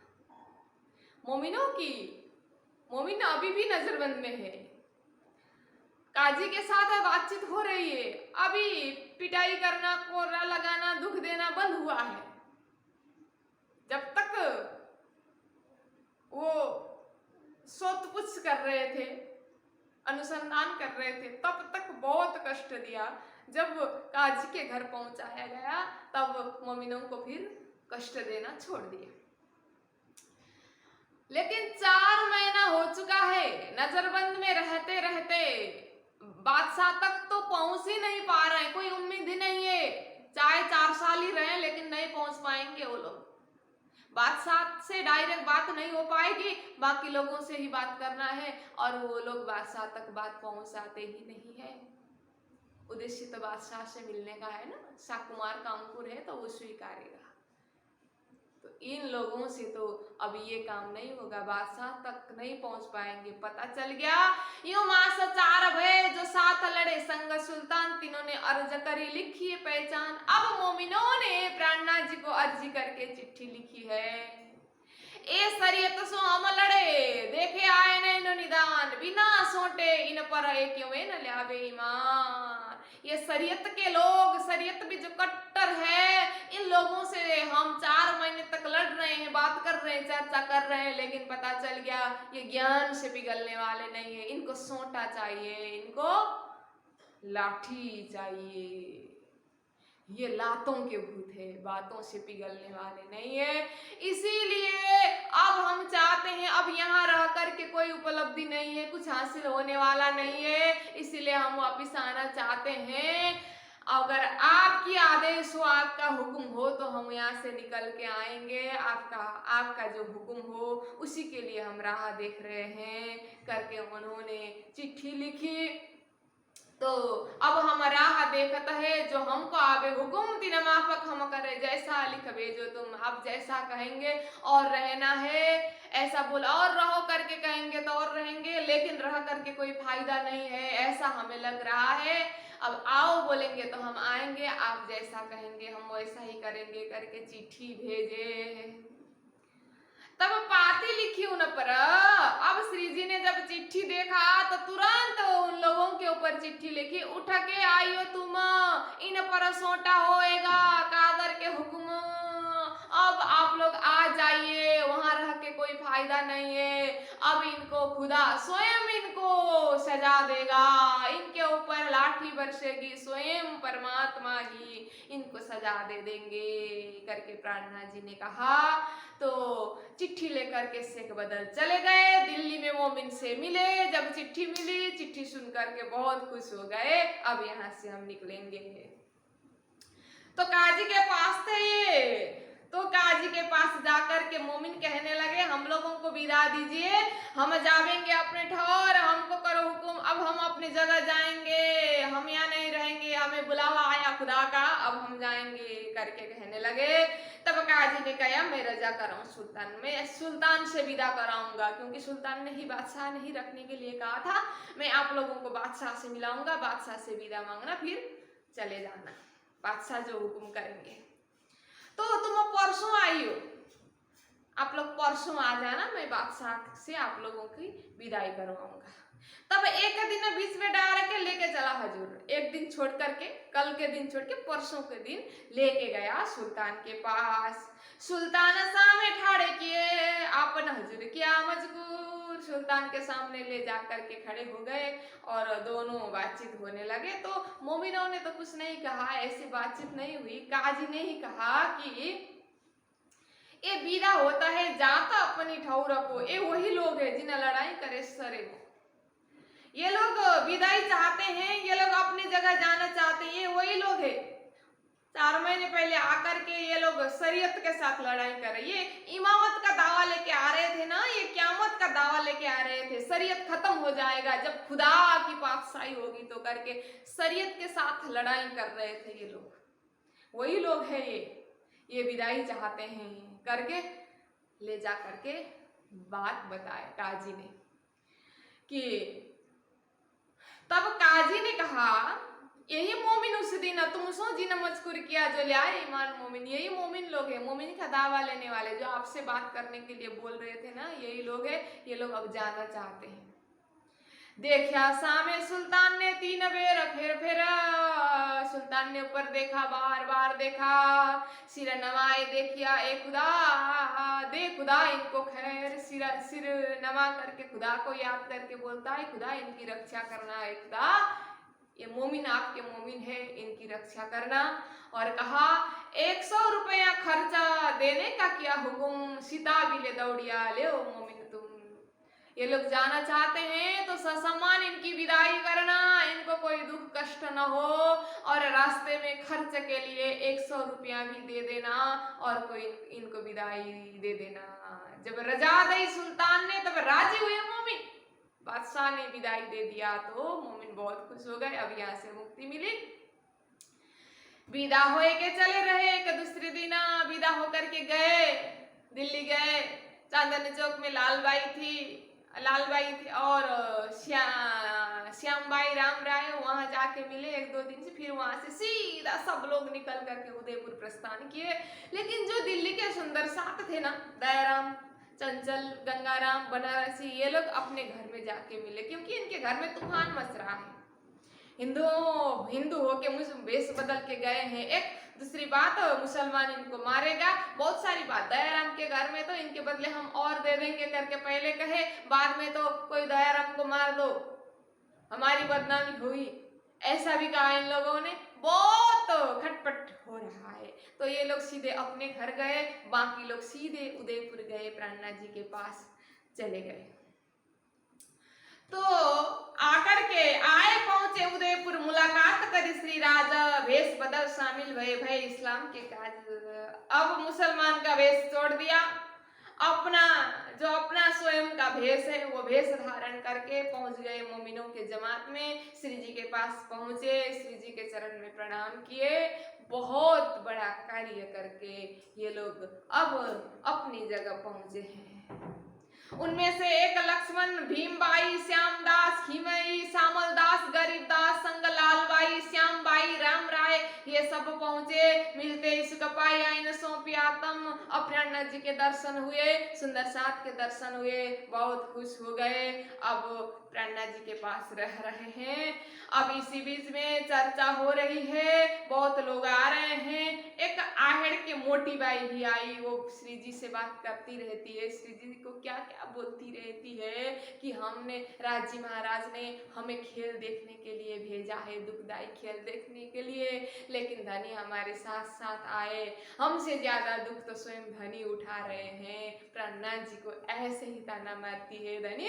मोमिन अभी भी नजरबंद में है, काजी के साथ बातचीत हो रही है, अभी पिटाई करना, कोर्रा लगाना, दुख देना बंद हुआ है। जब तक वो शोध-पूछ कर रहे थे, अनुसंधान कर रहे थे, तब तक बहुत कष्ट दिया। जब काजी के घर पहुंचाया गया, तब मोमिनों को फिर कष्ट देना छोड़ दिया। लेकिन 4 महीना हो चुका है, नजरबंद में रहते रहते बादशाह तक तो पहुंच ही नहीं पा रहे, कोई उम्मीद ही नहीं है। चाहे 4 साल ही रहे, लेकिन नहीं पहुंच पाएंगे वो लोग। बादशाह से डायरेक्ट बात नहीं हो पाएगी, बाकी लोगों से ही बात करना है, और वो लोग बादशाह तक बात पहुंचाते ही नहीं है। उद्देश्य तो बादशाह से मिलने का है ना, शाकुमार का अंकुर है तो वो स्वीकारेगा। तो इन लोगों से तो अब ये काम नहीं होगा, बादशाह तक नहीं पहुंच पाएंगे। पता चल गया यो मास 4 भय जो साथ लड़े संग सुल्तान, तीनों ने अर्ज करी लिखी है पहचान। अब मोमिनों ने प्राणनाथ जी को अर्जी करके चिट्ठी लिखी है। ए शरीयत सो हम लड़े, देखे आए न निदान, बिना सोटे इन पर क्यों न ल्यावे ईमान। ये शरीयत के लोग, शरीयत भी जो कट्टर है, इन लोगों से हम 4 महीने तक लड़ रहे हैं, बात कर रहे हैं, चर्चा कर रहे हैं, लेकिन पता चल गया ये ज्ञान से पिघलने वाले नहीं है। इनको सोंटा चाहिए, इनको लाठी चाहिए। ये लातों के भूत है, बातों से पिघलने वाले नहीं है। इसीलिए अब हम चाहते हैं, अब यहाँ रह करके कोई उपलब्धि नहीं है, कुछ हासिल होने वाला नहीं है, इसीलिए हम वापिस आना चाहते हैं। अगर आपकी आदेश हो, आपका हुक्म हो, तो हम यहाँ से निकल के आएंगे। आपका जो हुक्म हो उसी के लिए हम राह देख रहे हैं करके उन्होंने चिट्ठी लिखी। तो अब हम राह देखत है, जो हमको आवे हुकुम तीन माफक हम करे, जैसा लिखबे जो तुम, आप जैसा कहेंगे और रहना है, ऐसा बोला और रहो करके कहेंगे तो और रहेंगे, लेकिन रह करके कोई फायदा नहीं है, ऐसा हमें लग रहा है। अब आओ बोलेंगे तो हम आएंगे, आप जैसा कहेंगे हम वैसा ही करेंगे करके चिट्ठी भेजे। तब पाती लिखी उन पर। अब श्री जी ने जब चिट्ठी देखा तो तुरंत उन लोगों के ऊपर चिट्ठी लिखी, उठ के आइयो तुम, इन पर सोटा होएगा कादर के हुक्म। अब आप लोग आ जाइए, वहां रह के कोई फायदा नहीं है। अब इनको खुदा स्वयं इनको सजा देगा, इनके ऊपर लाठी बरसेगी, स्वयं परमात्मा ही इनको सजा दे देंगे करके प्राणनाथ जी ने कहा। तो चिट्ठी लेकर के शेख बदल चले गए, दिल्ली में मोमिन से मिले। जब चिट्ठी मिली, चिट्ठी सुन करके बहुत खुश हो गए, अब यहाँ से हम निकलेंगे। तो काजी के पास थे ये, तो काजी के पास जाकर के मोमिन कहने लगे, हम लोगों को विदा दीजिए, हम जावेंगे अपने ठौर, हमको करो हुकुम, अब हम अपनी जगह जाएंगे, हम यहाँ नहीं रहेंगे, हमें बुलावा आया खुदा का, अब हम जाएंगे करके कहने लगे। तब काजी ने कहा, मैं रजा कराऊं सुल्तान, मैं सुल्तान से विदा कराऊंगा, क्योंकि सुल्तान ने ही बादशाह नहीं रखने के लिए कहा था, मैं आप लोगों को बादशाह से मिलाऊंगा, बादशाह से विदा मांगना, फिर चले जाना, बादशाह जो हुकुम करेंगे। तो तुम परसों आई हो, आप लोग परसों आ जाना, मैं बादशाह से आप लोगों की विदाई करवाऊंगा। तब एक दिन बीच में डाल के लेके चला हजूर, एक दिन छोड़ करके, कल के दिन छोड़ के परसों के दिन लेके गया सुल्तान के पास। सुल्तान सामने ठाड़े किए, आपन हजूर किया मजबूर, सुल्तान के सामने ले जा करके खड़े हो गए और दोनों बातचीत होने लगे। तो मोमिनों ने तो कुछ नहीं कहा, ऐसी बातचीत नहीं हुई। काजी ने ही कहा कि ये विदा होता है जाता अपनी ठौर को, ये वही लोग है जिन्हें लड़ाई करे सरे वो, ये लोग विदाई चाहते हैं, ये लोग अपनी जगह जाना चाहते हैं, ये वही लोग है। 4 महीने पहले आकर के ये लोग शरीयत के साथ लड़ाई कर रहे, ये इमामत का दावा लेके आ रहे थे ना, ये क़यामत का दावा लेके आ रहे थे, शरीयत खत्म हो जाएगा जब खुदा की पातशाही होगी तो करके शरीयत के साथ लड़ाई कर रहे थे ये लोग, वही लोग है ये विदाई चाहते हैं करके ले जा करके बात बताए काजी ने। कि तब काजी ने कहा, यही मोमिन उस दिन तुम सो जी ने मजकूर किया जो ले आए ईमान मोमिन, यही मोमिन लोग हैं, मोमिन का दावा लेने वाले जो आपसे बात करने के लिए बोल रहे थे ना, यही लोग हैं, ये लोग अब जाना चाहते हैं। देखा सामे सुल्तान ने 3 बेर, फिर सुल्तान ने ऊपर देखा, बार बार देखा, सिर नवाए देखिया, ए खुदा दे खुदा इनको खैर, सिर नवा करके खुदा को याद करके बोलता है, खुदा इनकी रक्षा करना है, खुदा ये मोमिन आपके मोमिन है, इनकी रक्षा करना। और कहा 100 रुपया खर्चा देने का किया हुकुम, सीता भी ले दौड़िया ले ओ मोमिन तुम, ये लोग जाना चाहते हैं तो ससम्मान इनकी विदाई करना, इनको कोई दुख कष्ट न हो, और रास्ते में खर्च के लिए 100 रुपया भी दे देना और कोई इनको विदाई दे देना। जब रजा दी सुल्तान ने तब राजी हुए मोमिन, बादशाह ने विदाई दे दिया तो मोमिन बहुत खुश हो गए, अब यहाँ से मुक्ति मिली। विदा होए के चले रहे, एक दूसरे दिन विदा होकर के गए, दिल्ली गए, चांदनी चौक में लालबाई थी और श्यामबाई राम राय, वहां जाके मिले 1-2 दिन से, फिर वहां से सीधा सब लोग निकल करके उदयपुर प्रस्थान किए। लेकिन जो दिल्ली के सुंदर साथ थे ना, दयाराम, चंचल, गंगाराम, बनारसी, ये लोग अपने घर में जाके मिले, क्योंकि इनके घर में तूफान मच रहा है। हिंदू हिंदू होके वेश बदल के गए हैं। एक दूसरी बात, मुसलमान इनको मारेगा। बहुत सारी बात, दयाराम के घर में तो इनके बदले हम और दे देंगे करके पहले कहे, बाद में तो कोई दयाराम को मार दो, हमारी बदनामी हुई, ऐसा भी कहा इन लोगों ने। बहुत खटपट हो रहा है। तो ये लोग सीधे अपने घर गए, बाकी लोग सीधे उदयपुर गए, प्राणनाथ जी के पास चले गए। तो आकर के आए पहुंचे उदयपुर, मुलाकात करी श्री राजा, भेष बदल शामिल भय भय इस्लाम के काज। अब मुसलमान का भेष छोड़ दिया, अपना जो अपना स्वयं का भेष है वो भेष धारण करके पहुंच गए मोमिनों के जमात में। श्री जी के पास पहुंचे, श्री जी के चरण में प्रणाम किए। बहुत बड़ा कार्य करके ये लोग अब अपनी जगह पहुंचे हैं। उनमें से एक लक्ष्मण, भीमबाई, श्यामदास, खीमई, सामलदास, गरीबदास, संगलालबाई, श्यामबाई, राम राय, ये सब पहुंचे। मिलते इसका पाई आइन सौंपी आतम। अब प्राणनाथ जी के दर्शन हुए, सुंदर साथ के दर्शन हुए, बहुत खुश हो गए। अब प्राणनाथ जी के पास रह रहे हैं। अब इसी बीच में चर्चा हो रही है, बहुत लोग आ रहे हैं। एक आहड़ के मोटी बाई भी आई, वो श्री जी से बात करती रहती है, श्री जी को क्या क्या बोलती रहती है कि हमने, राज जी महाराज ने हमें खेल देखने के लिए भेजा है, दुखदाई खेल देखने के लिए, लेकिन धनी हमारे साथ साथ आए, हमसे ज्यादा दुख तो स्वयं धनी उठा रहे हैं। प्राणनाथ जी को ऐसे ही ताना मारती है धनी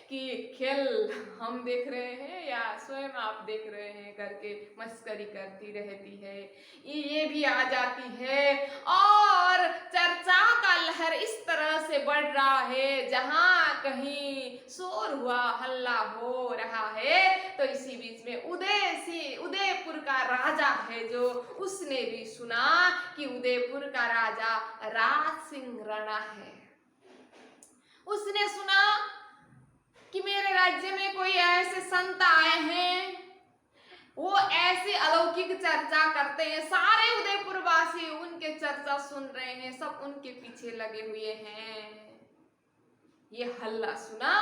कि खेल हम देख रहे हैं या स्वयं आप देख रहे हैं करके मस्करी करती रहती है। ये भी आ जाती है और चर्चा का लहर इस तरह से बढ़ रहा है, जहां कहीं शोर हुआ, हल्ला हो रहा है, तो इसी बीच में उदयपुर का राजा है जो, उसने भी सुना कि उदयपुर का राजा राज सिंह राणा है। उसने सुना कि मेरे राज्य में कोई ऐसे संत आए हैं, वो ऐसे अलौकिक चर्चा करते हैं, सारे उदयपुर वासी उनके चर्चा सुन रहे हैं, सब उनके पीछे लगे हुए हैं। ये हल्ला सुना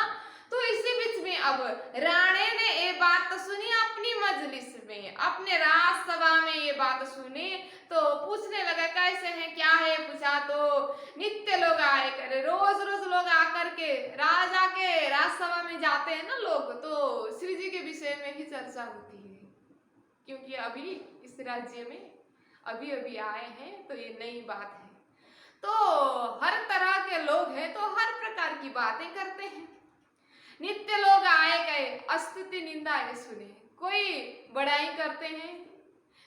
तो इसी बीच में अब राणे ने ये बात तो सुनी अपनी मजलिस में, अपने राजसभा में ये बात सुनी, तो पूछने लगा कैसे हैं, क्या है, पूछा तो नित्य लोग आए करे, रोज रोज लोग आकर के राजा के राजसभा में जाते हैं ना लोग, तो श्री जी के विषय में ही चर्चा होती है, क्योंकि अभी इस राज्य में अभी अभी आए हैं, तो ये नई बात है। तो हर तरह के लोग हैं, तो हर प्रकार की बातें करते हैं। नित्य लोग आए गए, स्तुति निंदा ये सुने, कोई बड़ाई करते हैं,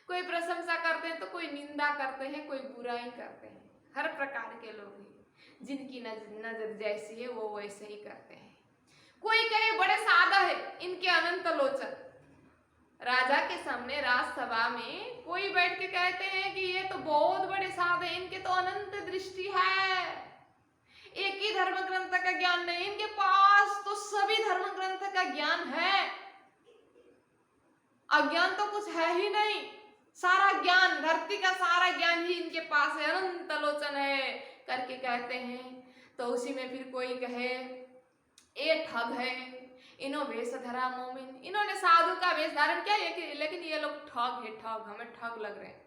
कोई प्रशंसा करते हैं, तो कोई निंदा करते हैं, कोई बुराई करते हैं। हर प्रकार के लोग हैं, जिनकी नजर जैसी है वो वैसे ही करते हैं। कोई कहे बड़े सादा है, इनके अनंत लोचन। राजा के सामने राजसभा में कोई बैठ के कहते हैं कि ये तो बहुत बड़े साधे, इनके तो अनंत दृष्टि है, एक ही धर्म ग्रंथ का ज्ञान नहीं, इनके पास तो सभी धर्म ग्रंथ का ज्ञान है, अज्ञान तो कुछ है ही नहीं, सारा ज्ञान, धरती का सारा ज्ञान ही इनके पास है, अनंत लोचन है करके कहते हैं। तो उसी में फिर कोई कहे ये ठग है, इनो वेश धरा मोमिन, इन्होंने साधु का वेश धारण किया, लेकिन ये लोग ठग है, ठग, हमें ठग लग रहे हैं।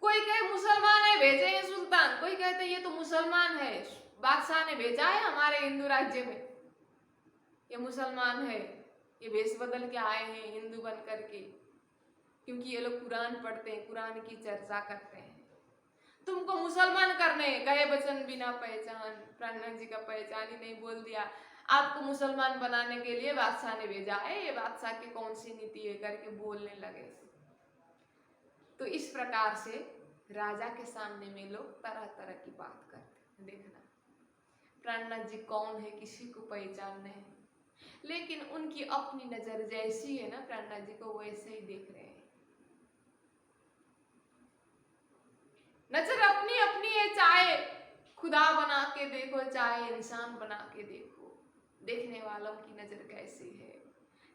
कोई कहे मुसलमान है, भेजे हैं सुल्तान, कोई कहते ये तो मुसलमान है, बादशाह ने भेजा है हमारे हिंदू राज्य में, ये मुसलमान है, ये वेश बदल के आए हैं हिंदू बन करके, क्योंकि ये लोग कुरान पढ़ते हैं, कुरान की चर्चा करते हैं। तुमको मुसलमान करने गए वचन बिना पहचान, प्राणनाथ जी का पहचान ही नहीं बोल दिया, आपको मुसलमान बनाने के लिए बादशाह ने भेजा है, ये बादशाह की कौन सी नीति है करके बोलने लगे। तो इस प्रकार से राजा के सामने में लोग तरह तरह की बात करते हैं। देखना प्राणनाथ जी कौन है किसी को पहचान नहीं, लेकिन उनकी अपनी नजर जैसी है ना, प्राणनाथ जी को वैसे ही देख रहे हैं। नजर अपनी अपनी है, चाहे खुदा बना के देखो, चाहे इंसान बना के देखो, देखने वालों की नजर कैसी है।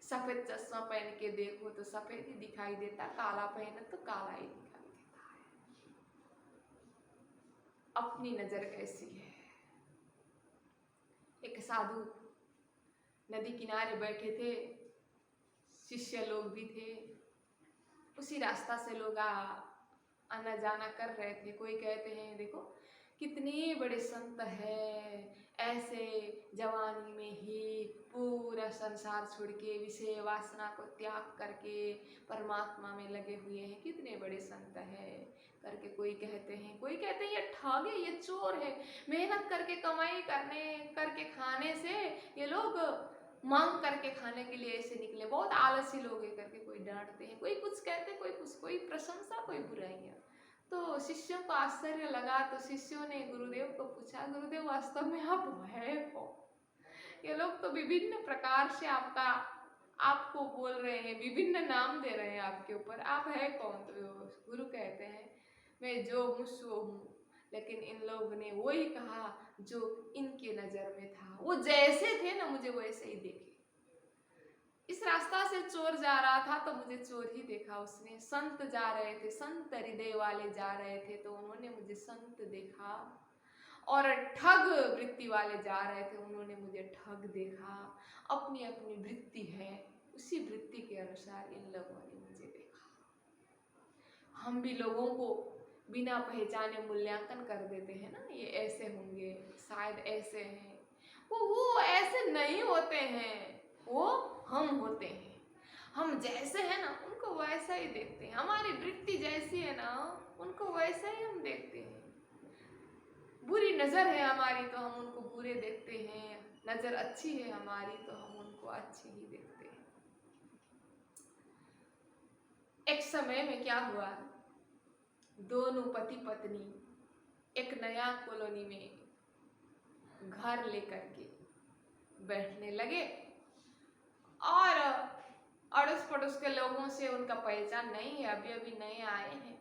सफेद चश्मा पहन के देखो तो सफेद ही दिखाई देता, काला पहने तो काला ही दिखाई देता है। अपनी नजर कैसी है। एक साधु नदी किनारे बैठे थे, शिष्य लोग भी थे, उसी रास्ता से लोग आना जाना कर रहे थे। कोई कहते हैं देखो कितने बड़े संत है, ऐसे जवानी में ही पूरा संसार छोड़ के विषय वासना को त्याग करके परमात्मा में लगे हुए हैं, कितने बड़े संत है करके कोई कहते हैं। कोई कहते हैं ये ठग है, ये चोर है, मेहनत करके कमाई करके खाने से ये लोग मांग करके खाने के लिए ऐसे निकले, बहुत आलसी लोग है करके कोई डांटते हैं। कोई कुछ कहते, कोई प्रशंसा, कोई बुराइयां। तो शिष्यों को आश्चर्य लगा, तो शिष्यों ने गुरुदेव को पूछा, गुरुदेव वास्तव में आप है कौन? ये लोग तो विभिन्न प्रकार से आपको बोल रहे हैं, विभिन्न नाम दे रहे हैं आपके ऊपर, आप है कौन? तो गुरु कहते हैं मैं जो हूँ सो हूँ, लेकिन इन लोगों ने वही कहा जो इनके नजर में था। वो जैसे थे ना मुझे वैसे ही देखे। इस रास्ता से चोर जा रहा था तो मुझे चोर ही देखा उसने, संत जा रहे थे, संत हृदय वाले जा रहे थे तो उन्होंने मुझे संत देखा, और ठग वृत्ति वाले जा रहे थे उन्होंने मुझे ठग देखा। अपनी अपनी वृत्ति है, उसी वृत्ति के अनुसार इन लोगों ने मुझे देखा। हम भी लोगों को बिना पहचाने मूल्यांकन कर देते हैं ना, ये ऐसे होंगे, शायद ऐसे हैं। वो ऐसे नहीं होते हैं, वो हम होते हैं। हम जैसे हैं ना उनको वैसा ही देखते हैं, हमारी वृत्ति जैसी है ना उनको वैसा ही हम देखते हैं। बुरी नजर है हमारी तो हम उनको बुरे देखते हैं, नजर अच्छी है हमारी तो हम उनको अच्छी ही देखते हैं। एक समय में क्या हुआ, दोनों पति पत्नी एक नया कॉलोनी में घर लेकर के बैठने लगे, और अड़ोस पड़ोस के लोगों से उनका पहचान नहीं है, अभी अभी नए आए हैं।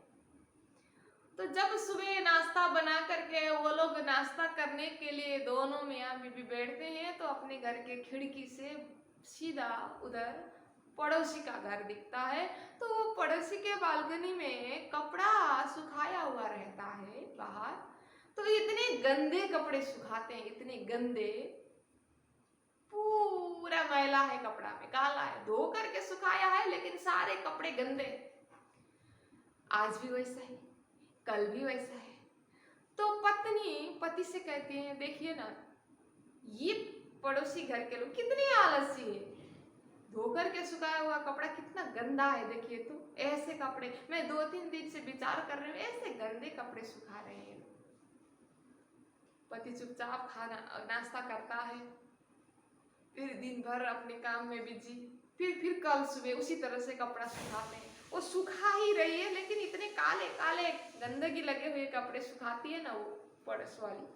तो जब सुबह नाश्ता बना करके वो लोग नाश्ता करने के लिए दोनों मियाँ बीवी बैठते हैं तो अपने घर के खिड़की से सीधा उधर पड़ोसी का घर दिखता है। तो वो पड़ोसी के बालकनी में कपड़ा सुखाया हुआ रहता है बाहर, तो इतने गंदे कपड़े सुखाते हैं, इतने गंदे, पूरा मैला है, कपड़ा में काला है, धो करके सुखाया है लेकिन सारे कपड़े गंदे। आज भी वैसा है, कल भी वैसा है। तो पत्नी पति से कहती है देखिए ना ये पड़ोसी घर के लोग कितने आलसी है, धो करके सुखाया हुआ कपड़ा कितना गंदा है, देखिए तो ऐसे कपड़े, मैं 2-3 दिन से विचार कर रही हूँ ऐसे गंदे कपड़े सुखा रहे हैं। पति चुपचाप खाना नाश्ता करता है, फिर दिन भर अपने काम में बिजी, फिर कल सुबह उसी तरह से कपड़ा सुखाते हैं। वो सुखा ही रही है लेकिन इतने काले काले गंदगी लगे हुए कपड़े सुखाती है ना वो पड़ोस वाली,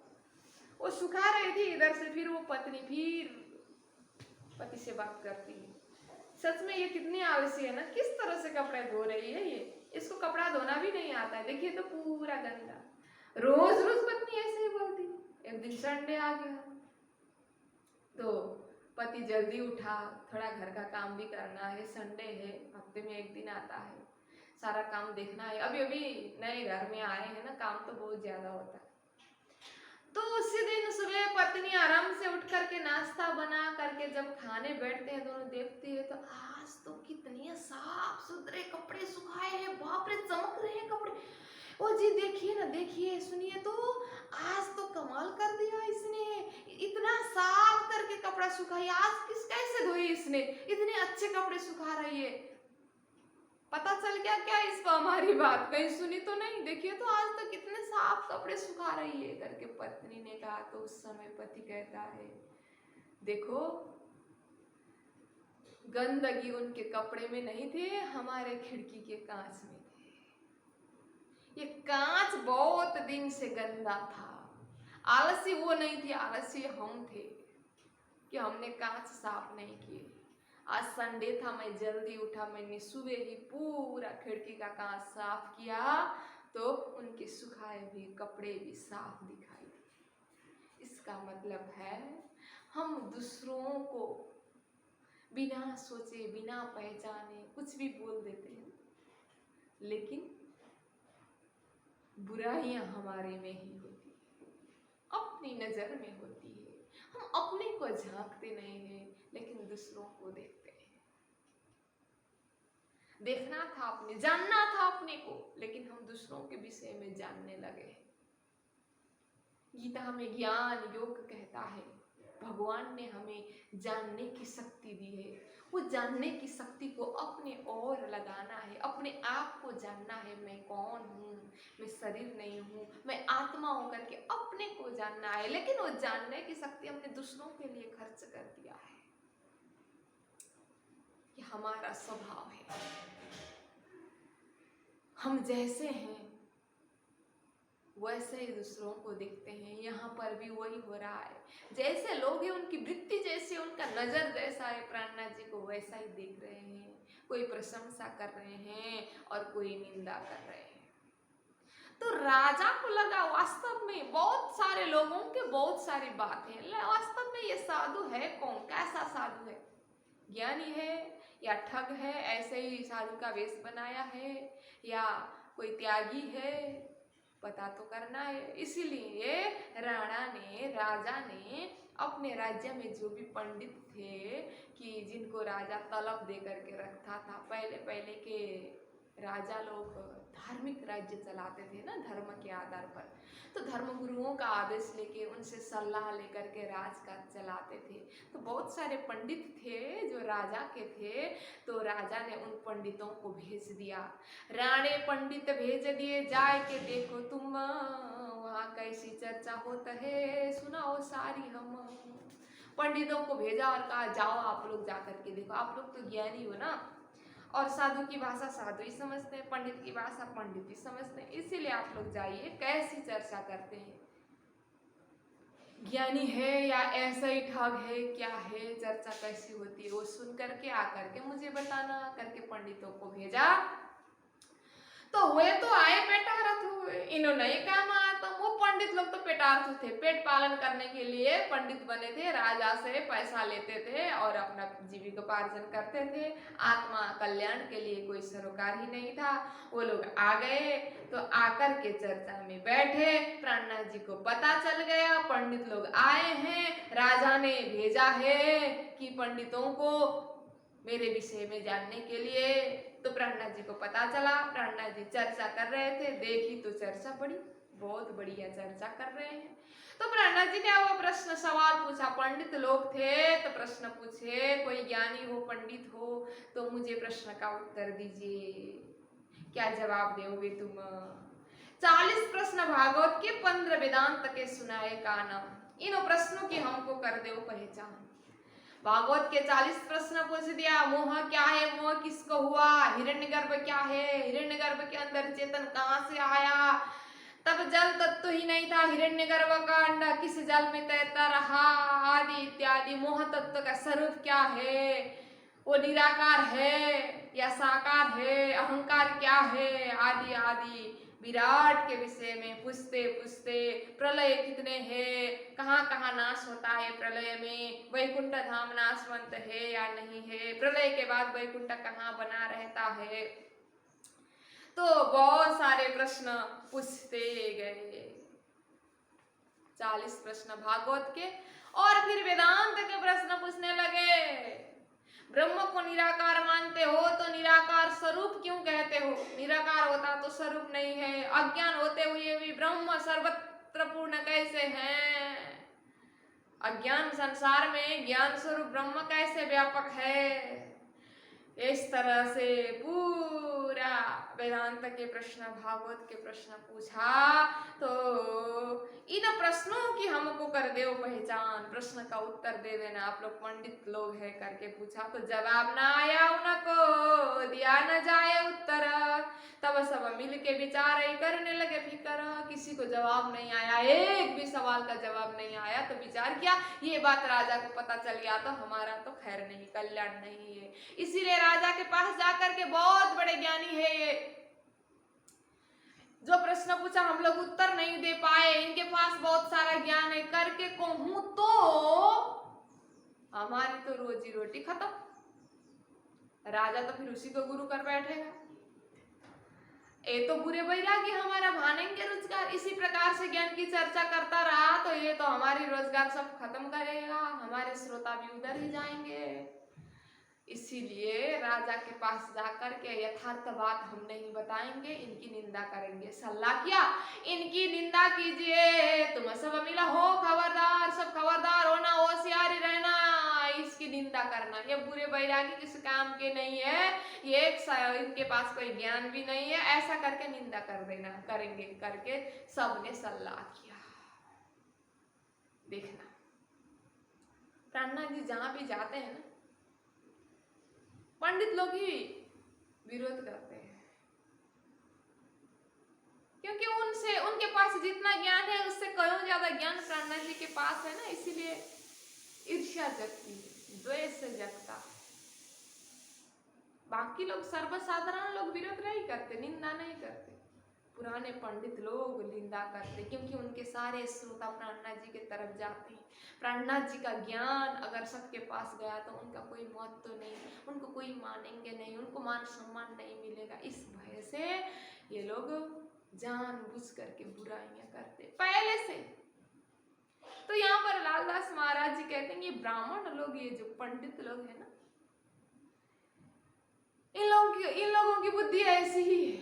वो सुखा रही थी इधर से, फिर वो पत्नी फिर पति से बात करती है, सच में ये कितनी आलसी है ना, किस तरह से कपड़े धो रही है ये, इसको कपड़ा धोना भी नहीं आता है, देखिए तो पूरा गंदा। रोज रोज पत्नी ऐसे ही बोलती। एक दिन संडे आ गया तो पति जल्दी उठा, थोड़ा घर का काम भी करना है, संडे है, हफ्ते में एक दिन आता है, सारा काम देखना है, अभी अभी नए घर में आए हैं ना, काम तो बहुत ज्यादा होता है। तो उसी दिन सुबह पत्नी आराम से उठ करके नाश्ता बना करके जब खाने बैठते हैं दोनों, देखती है तो आज तो कितने साफ सुथरे कपड़े सुखाए हैं, बाप रे चमक रहे हैं कपड़े। ओ जी देखिए ना, देखिए सुनिए तो आज तो कमाल कर दिया इसने, इतना साफ करके कपड़ा सुखाई, आज कैसे धोई इसने, इतने अच्छे कपड़े सुखा रही है। पता चल गया क्या इसको हमारी बात, कहीं सुनी तो नहीं, देखिए तो आज तो कितने साफ कपड़े सुखा रही है करके पत्नी ने कहा। तो उस समय पति कहता है देखो गंदगी उनके कपड़े में नहीं थे, हमारे खिड़की के कांच में थे। ये कांच बहुत दिन से गंदा था, आलसी वो नहीं थी, आलसी हम थे कि हमने कांच साफ नहीं किए। आज संडे था, मैं जल्दी उठा, मैंने सुबह ही पूरा खिड़की का कांच साफ किया तो उनके सुखाए हुए कपड़े भी साफ दिखाई दिए। इसका मतलब है हम दूसरों को बिना सोचे बिना पहचाने कुछ भी बोल देते हैं, लेकिन बुराइयां हमारे में ही होती है, अपनी नजर में होती है। हम अपने को झांकते नहीं हैं लेकिन दूसरों को देखते हैं। देखना था अपने, जानना था अपने को, लेकिन हम दूसरों के विषय में जानने लगे। गीता हमें ज्ञान योग कहता है, भगवान ने हमें जानने की शक्ति दी है। वो जानने की शक्ति को अपने ओर लगाना है, अपने आप को जानना है। मैं कौन हूँ, मैं शरीर नहीं हूँ, मैं आत्मा होकर के अपने को जानना है। लेकिन वो जानने की शक्ति हमने दूसरों के लिए खर्च कर दिया है। ये हमारा स्वभाव है। हम जैसे हैं वैसे ही दूसरों को देखते हैं। यहाँ पर भी वही हो रहा है। जैसे लोग हैं, उनकी वृत्ति जैसी, उनका नजर जैसा है, प्राणनाथ जी को वैसा ही देख रहे हैं। कोई प्रशंसा कर रहे हैं और कोई निंदा कर रहे हैं। तो राजा को लगा वास्तव में बहुत सारे लोगों के बहुत सारी बातें, वास्तव में ये साधु है कौन, कैसा साधु है, ज्ञानी है या ठग है, ऐसे ही साधु का वेश बनाया है, या कोई त्यागी है, पता तो करना है। इसीलिए राजा ने अपने राज्य में जो भी पंडित थे, कि जिनको राजा तलब दे करके रखता था, पहले के राजा लोग धार्मिक राज्य चलाते थे ना, धर्म के आधार पर। तो धर्म गुरुओं का आदेश लेके, उनसे सलाह लेकर के राजकाज चलाते थे। तो बहुत सारे पंडित थे जो राजा के थे। तो राजा ने उन पंडितों को भेज दिया, राणे पंडित भेज दिए, जाए के देखो तुम वहाँ कैसी चर्चा होता है, सुनाओ सारी हम। पंडितों को भेजा और कहा जाओ आप लोग जा करके देखो, आप लोग तो ज्ञानी हो ना, और साधु की भाषा साधु ही समझते हैं, पंडित की भाषा पंडित ही समझते हैं, इसीलिए आप लोग जाइए कैसी चर्चा करते हैं, ज्ञानी है या ऐसा ही ठग है, क्या है, चर्चा कैसी होती है, वो सुन करके आकर के मुझे बताना करके पंडितों को भेजा। तो हुए तो आए पेटारथ हुए, इन्होंने ही काम आया। तो वो पंडित लोग तो पेटारथ थे, पेट पालन करने के लिए पंडित बने थे, राजा से पैसा लेते थे और अपना जीविकोपार्जन करते थे। आत्मा कल्याण के लिए कोई सरोकार ही नहीं था। वो लोग आ गए, तो आकर के चर्चा में बैठे, प्राणनाथ जी को पता चल गया पंडित लोग आए हैं, राजा ने भेजा है कि पंडितों को मेरे विषय में जानने के लिए। तो प्राणनाथ जी को पता चला, प्राणनाथ जी चर्चा कर रहे थे, देखी तो चर्चा बड़ी बहुत बढ़िया चर्चा कर रहे हैं। तो प्राणनाथ जी ने वो प्रश्न सवाल पूछा, पंडित लोग थे तो प्रश्न पूछे, कोई ज्ञानी हो पंडित हो तो मुझे प्रश्न का उत्तर दीजिए, क्या जवाब दोगे तुम। 40 प्रश्न भागवत के, 15 वेदांत के सुनाए कानम, इन प्रश्नों की हमको कर दो पहचान। भागवत के 40 प्रश्न पूछ दिया, मोह क्या है, मोह किसको हुआ, हिरण्यगर्भ क्या है, हिरण्यगर्भ के अंदर चेतन कहाँ से आया, तब जल तत्व ही नहीं था, हिरण्यगर्भ का अंडा किस जल में तैरता रहा, आदि इत्यादि। मोह तत्व का स्वरूप क्या है, वो निराकार है या साकार है, अहंकार क्या है, आदि आदि विराट के विषय में पूछते पूछते, प्रलय कितने हैं, कहाँ कहाँ नाश होता है प्रलय में, वैकुंठ धाम नाशवंत है या नहीं है, प्रलय के बाद वैकुंठ कहाँ बना रहता है। तो बहुत सारे प्रश्न पूछते गए, 40 प्रश्न भागवत के, और फिर वेदांत के प्रश्न पूछने लगे। ब्रह्म को निराकार मानते हो तो निराकार स्वरूप क्यों कहते हो, निराकार होता तो स्वरूप नहीं है, अज्ञान होते हुए भी ब्रह्म सर्वत्र पूर्ण कैसे है, अज्ञान संसार में ज्ञान स्वरूप ब्रह्म कैसे व्यापक है। इस तरह से पूरा वेदांत के प्रश्न, भागवत के प्रश्न पूछा। तो इन प्रश्नों की हमको कर दो पहचान, प्रश्न का उत्तर दे देना, आप लोग पंडित लोग है करके पूछा। तो जवाब ना आया उनको, दिया न जाए उत्तर, तब सब मिल के विचार ही करने लगे फिकर, किसी को जवाब नहीं आया, एक भी सवाल का जवाब नहीं आया। तो विचार किया, ये बात राजा को पता चल गया तो हमारा तो खैर नहीं, कल्याण नहीं है। इसीलिए राजा के पास जाकर के, बहुत बड़े ज्ञानी है ये, जो प्रश्न पूछा हम लोग उत्तर नहीं दे पाए, इनके पास बहुत सारा ज्ञान है, करके कहूं तो हमारी तो रोजी रोटी खत्म। राजा तो फिर उसी को गुरु कर बैठेगा, ये तो बुरे बैरागी हमारा भानेंगे रोजगार, इसी प्रकार से ज्ञान की चर्चा करता रहा तो ये तो हमारी रोजगार सब खत्म करेगा, हमारे श्रोता भी उधर ही जाएंगे। इसीलिए राजा के पास जाकर के यथार्थ बात हम नहीं बताएंगे, इनकी निंदा करेंगे। सलाह किया, इनकी निंदा कीजिए, तुम सब मिला हो खबरदार, सब खबरदार होना, होशियारी रहना, इसकी निंदा करना। ये बुरे बैरागी किस काम के नहीं है, ये इनके पास कोई ज्ञान भी नहीं है, ऐसा करके निंदा कर देना, करेंगे करके सबने सलाह किया। देखना प्राणनाथ जी जहां भी जाते हैं ना, पंडित लोग ही विरोध करते हैं, क्योंकि उनसे उनके पास जितना ज्ञान है उससे करों ज्यादा ज्ञान प्राणनाथ जी के पास है ना, इसीलिए ईर्ष्या जगती है, द्वेष जगता है। बाकी लोग सर्वसाधारण लोग विरोध नहीं करते, निंदा नहीं करते, पुराने पंडित लोग निंदा करते, क्योंकि उनके सारे श्रोता प्राणनाथ जी की तरफ जाते हैं। प्राणनाथ जी का ज्ञान अगर सबके पास गया तो उनका कोई महत्व तो नहीं, उनको कोई मानेंगे नहीं, उनको मान सम्मान नहीं मिलेगा। इस भय से ये लोग जानबूझ करके बुराइयां करते पहले से। तो यहाँ पर लालदास महाराज जी कहते हैं ये ब्राह्मण लोग, ये जो पंडित लोग है ना, इन लोगों की बुद्धि ऐसी ही है,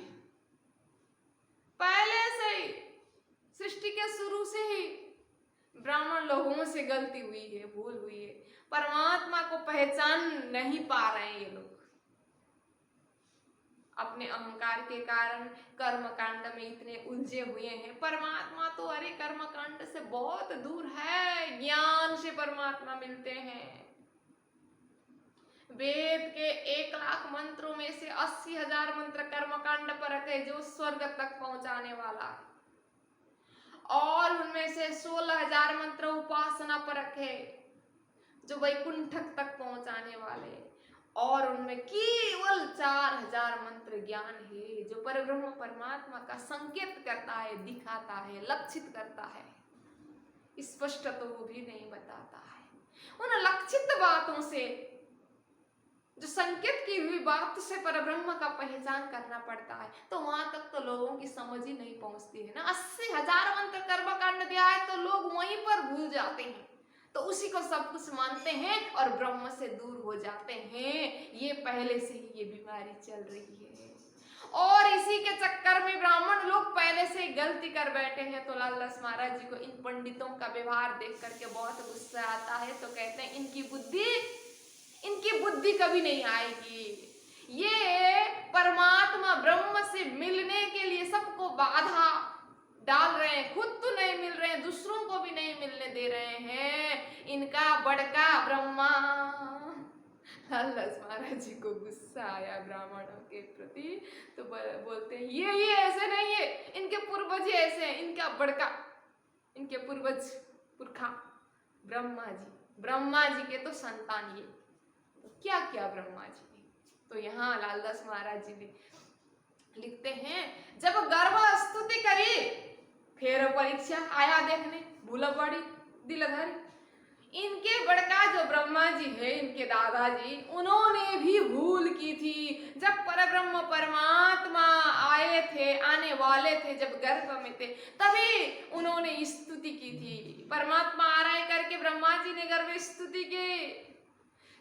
पहले से ही सृष्टि के शुरू से ही ब्राह्मण लोगों से गलती हुई है, भूल हुई है, परमात्मा को पहचान नहीं पा रहे हैं। ये लोग अपने अहंकार के कारण कर्म कांड में इतने उलझे हुए हैं। परमात्मा तो अरे कर्म कांड से बहुत दूर है, ज्ञान से परमात्मा मिलते हैं। वेद के 1,00,000 मंत्रों में से 80,000 मंत्र कर्मकांड पर है, जो स्वर्ग तक पहुंचाने वाला है, और उनमें से 16,000 मंत्र उपासना पर रखे, जो वैकुंठ तक पहुंचाने वाले, और उनमें केवल 4,000 मंत्र ज्ञान है, जो परब्रह्म परमात्मा का संकेत करता है, दिखाता है, लक्षित करता है, स्पष्ट तो वो भी नहीं बताता है। उन लक्षित बातों से, जो संकेत की हुई बात से परब्रह्म का पहचान करना पड़ता है, तो वहां तक तो लोगों की समझ ही नहीं पहुंचती है ना। 80,000 मंत्र कर्मकांड दिया है तो लोग वहीं पर भूल जाते हैं, तो उसी को सब कुछ मानते हैं और ब्रह्म से दूर हो जाते हैं। ये पहले से ही ये बीमारी चल रही है, और इसी के चक्कर में ब्राह्मण लोग पहले से ही गलती कर बैठे हैं। तो लालदास महाराज जी को इन पंडितों का व्यवहार देख करके बहुत गुस्सा आता है, तो कहते हैं इनकी बुद्धि कभी नहीं आएगी, ये परमात्मा ब्रह्म से मिलने के लिए सबको बाधा डाल रहे हैं, खुद तो नहीं मिल रहे हैं, दूसरों को भी नहीं मिलने दे रहे हैं, इनका बड़का ब्रह्मा। लालदास महाराज जी को गुस्सा आया ब्राह्मणों के प्रति, तो बोलते हैं ये ऐसे नहीं है, इनके पूर्वज ऐसे हैं, इनका बड़का, इनके पूर्वज पुरखा ब्रह्मा जी के तो संतान ये। तो क्या किया ब्रह्मा जी ने? तो यहाँ लालदास महाराज जी ने लिखते हैं, जब गर्भ स्तुति करी, फिर परीक्षा आया देखने, भूला बड़ी दिलधारी। इनके बड़का जो ब्रह्मा जी है, इनके दादाजी, उन्होंने भी भूल की थी। जब परब्रह्म परमात्मा आने वाले थे, जब गर्भ में थे, तभी उन्होंने स्तुति की थी। परमात्मा आ रहे करके ब्रह्मा जी ने गर्भ स्तुति की।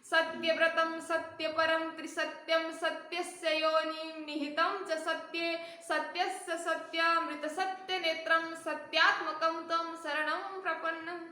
सत्यव्रतम सत्यपरम त्रिसत्यम सत्यस्य योनिं निहितं च सत्ये सत्यस्य सत्यामृत सत्य नेत्रम सत्यात्मकं तं शरणं प्रपन्नम्।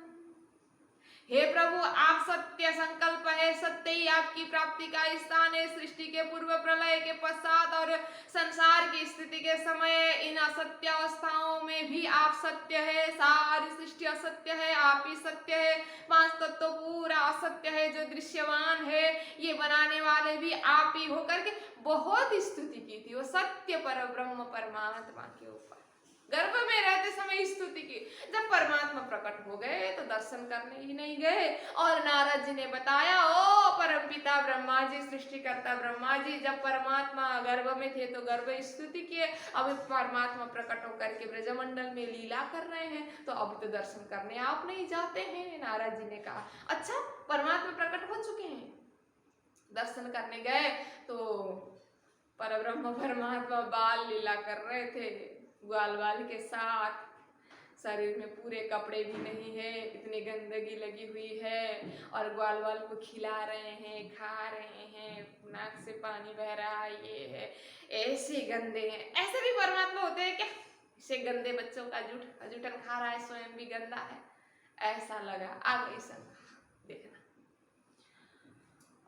हे प्रभु, आप सत्य संकल्प है, सत्य ही आपकी प्राप्ति का स्थान है। सृष्टि के पूर्व, प्रलय के पश्चात और संसार की स्थिति के समय, इन असत्य अवस्थाओं में भी आप सत्य है। सारी सृष्टि असत्य है, आप ही सत्य है। 5 तत्व पूरा असत्य है, जो दृश्यमान है, ये बनाने वाले भी आप ही होकर के बहुत स्तुति की थी वो सत्य पर ब्रह्म परमात्मा के ऊपर। गर्भ में रहते समय स्तुति की। जब परमात्मा प्रकट हो गए तो दर्शन करने ही नहीं गए, और नारद जी ने बताया, ओ परमपिता ब्रह्मा जी, सृष्टिकर्ता ब्रह्मा जी, जब परमात्मा गर्भ में थे तो गर्भ स्तुति किए, अब परमात्मा प्रकट होकर के ब्रजमंडल में लीला कर रहे हैं, तो अभी तो दर्शन करने आप नहीं जाते हैं। नारद जी ने कहा, अच्छा परमात्मा प्रकट हो चुके हैं, दर्शन करने गए तो परब्रह्म परमात्मा बाल लीला कर रहे थे, ग्वाल बाल के साथ शरीर में पूरे कपड़े भी नहीं है, इतनी गंदगी लगी हुई है, और ग्वाल वाल को खिला रहे हैं, खा रहे हैं, नाक से पानी बह रहा है, ये है, ऐसे गंदे हैं। ऐसे भी परमात्मा होते हैं क्या? इसे गंदे बच्चों का जूठन खा रहा है, स्वयं भी गंदा है, ऐसा लगा। आ गई शंका, देखना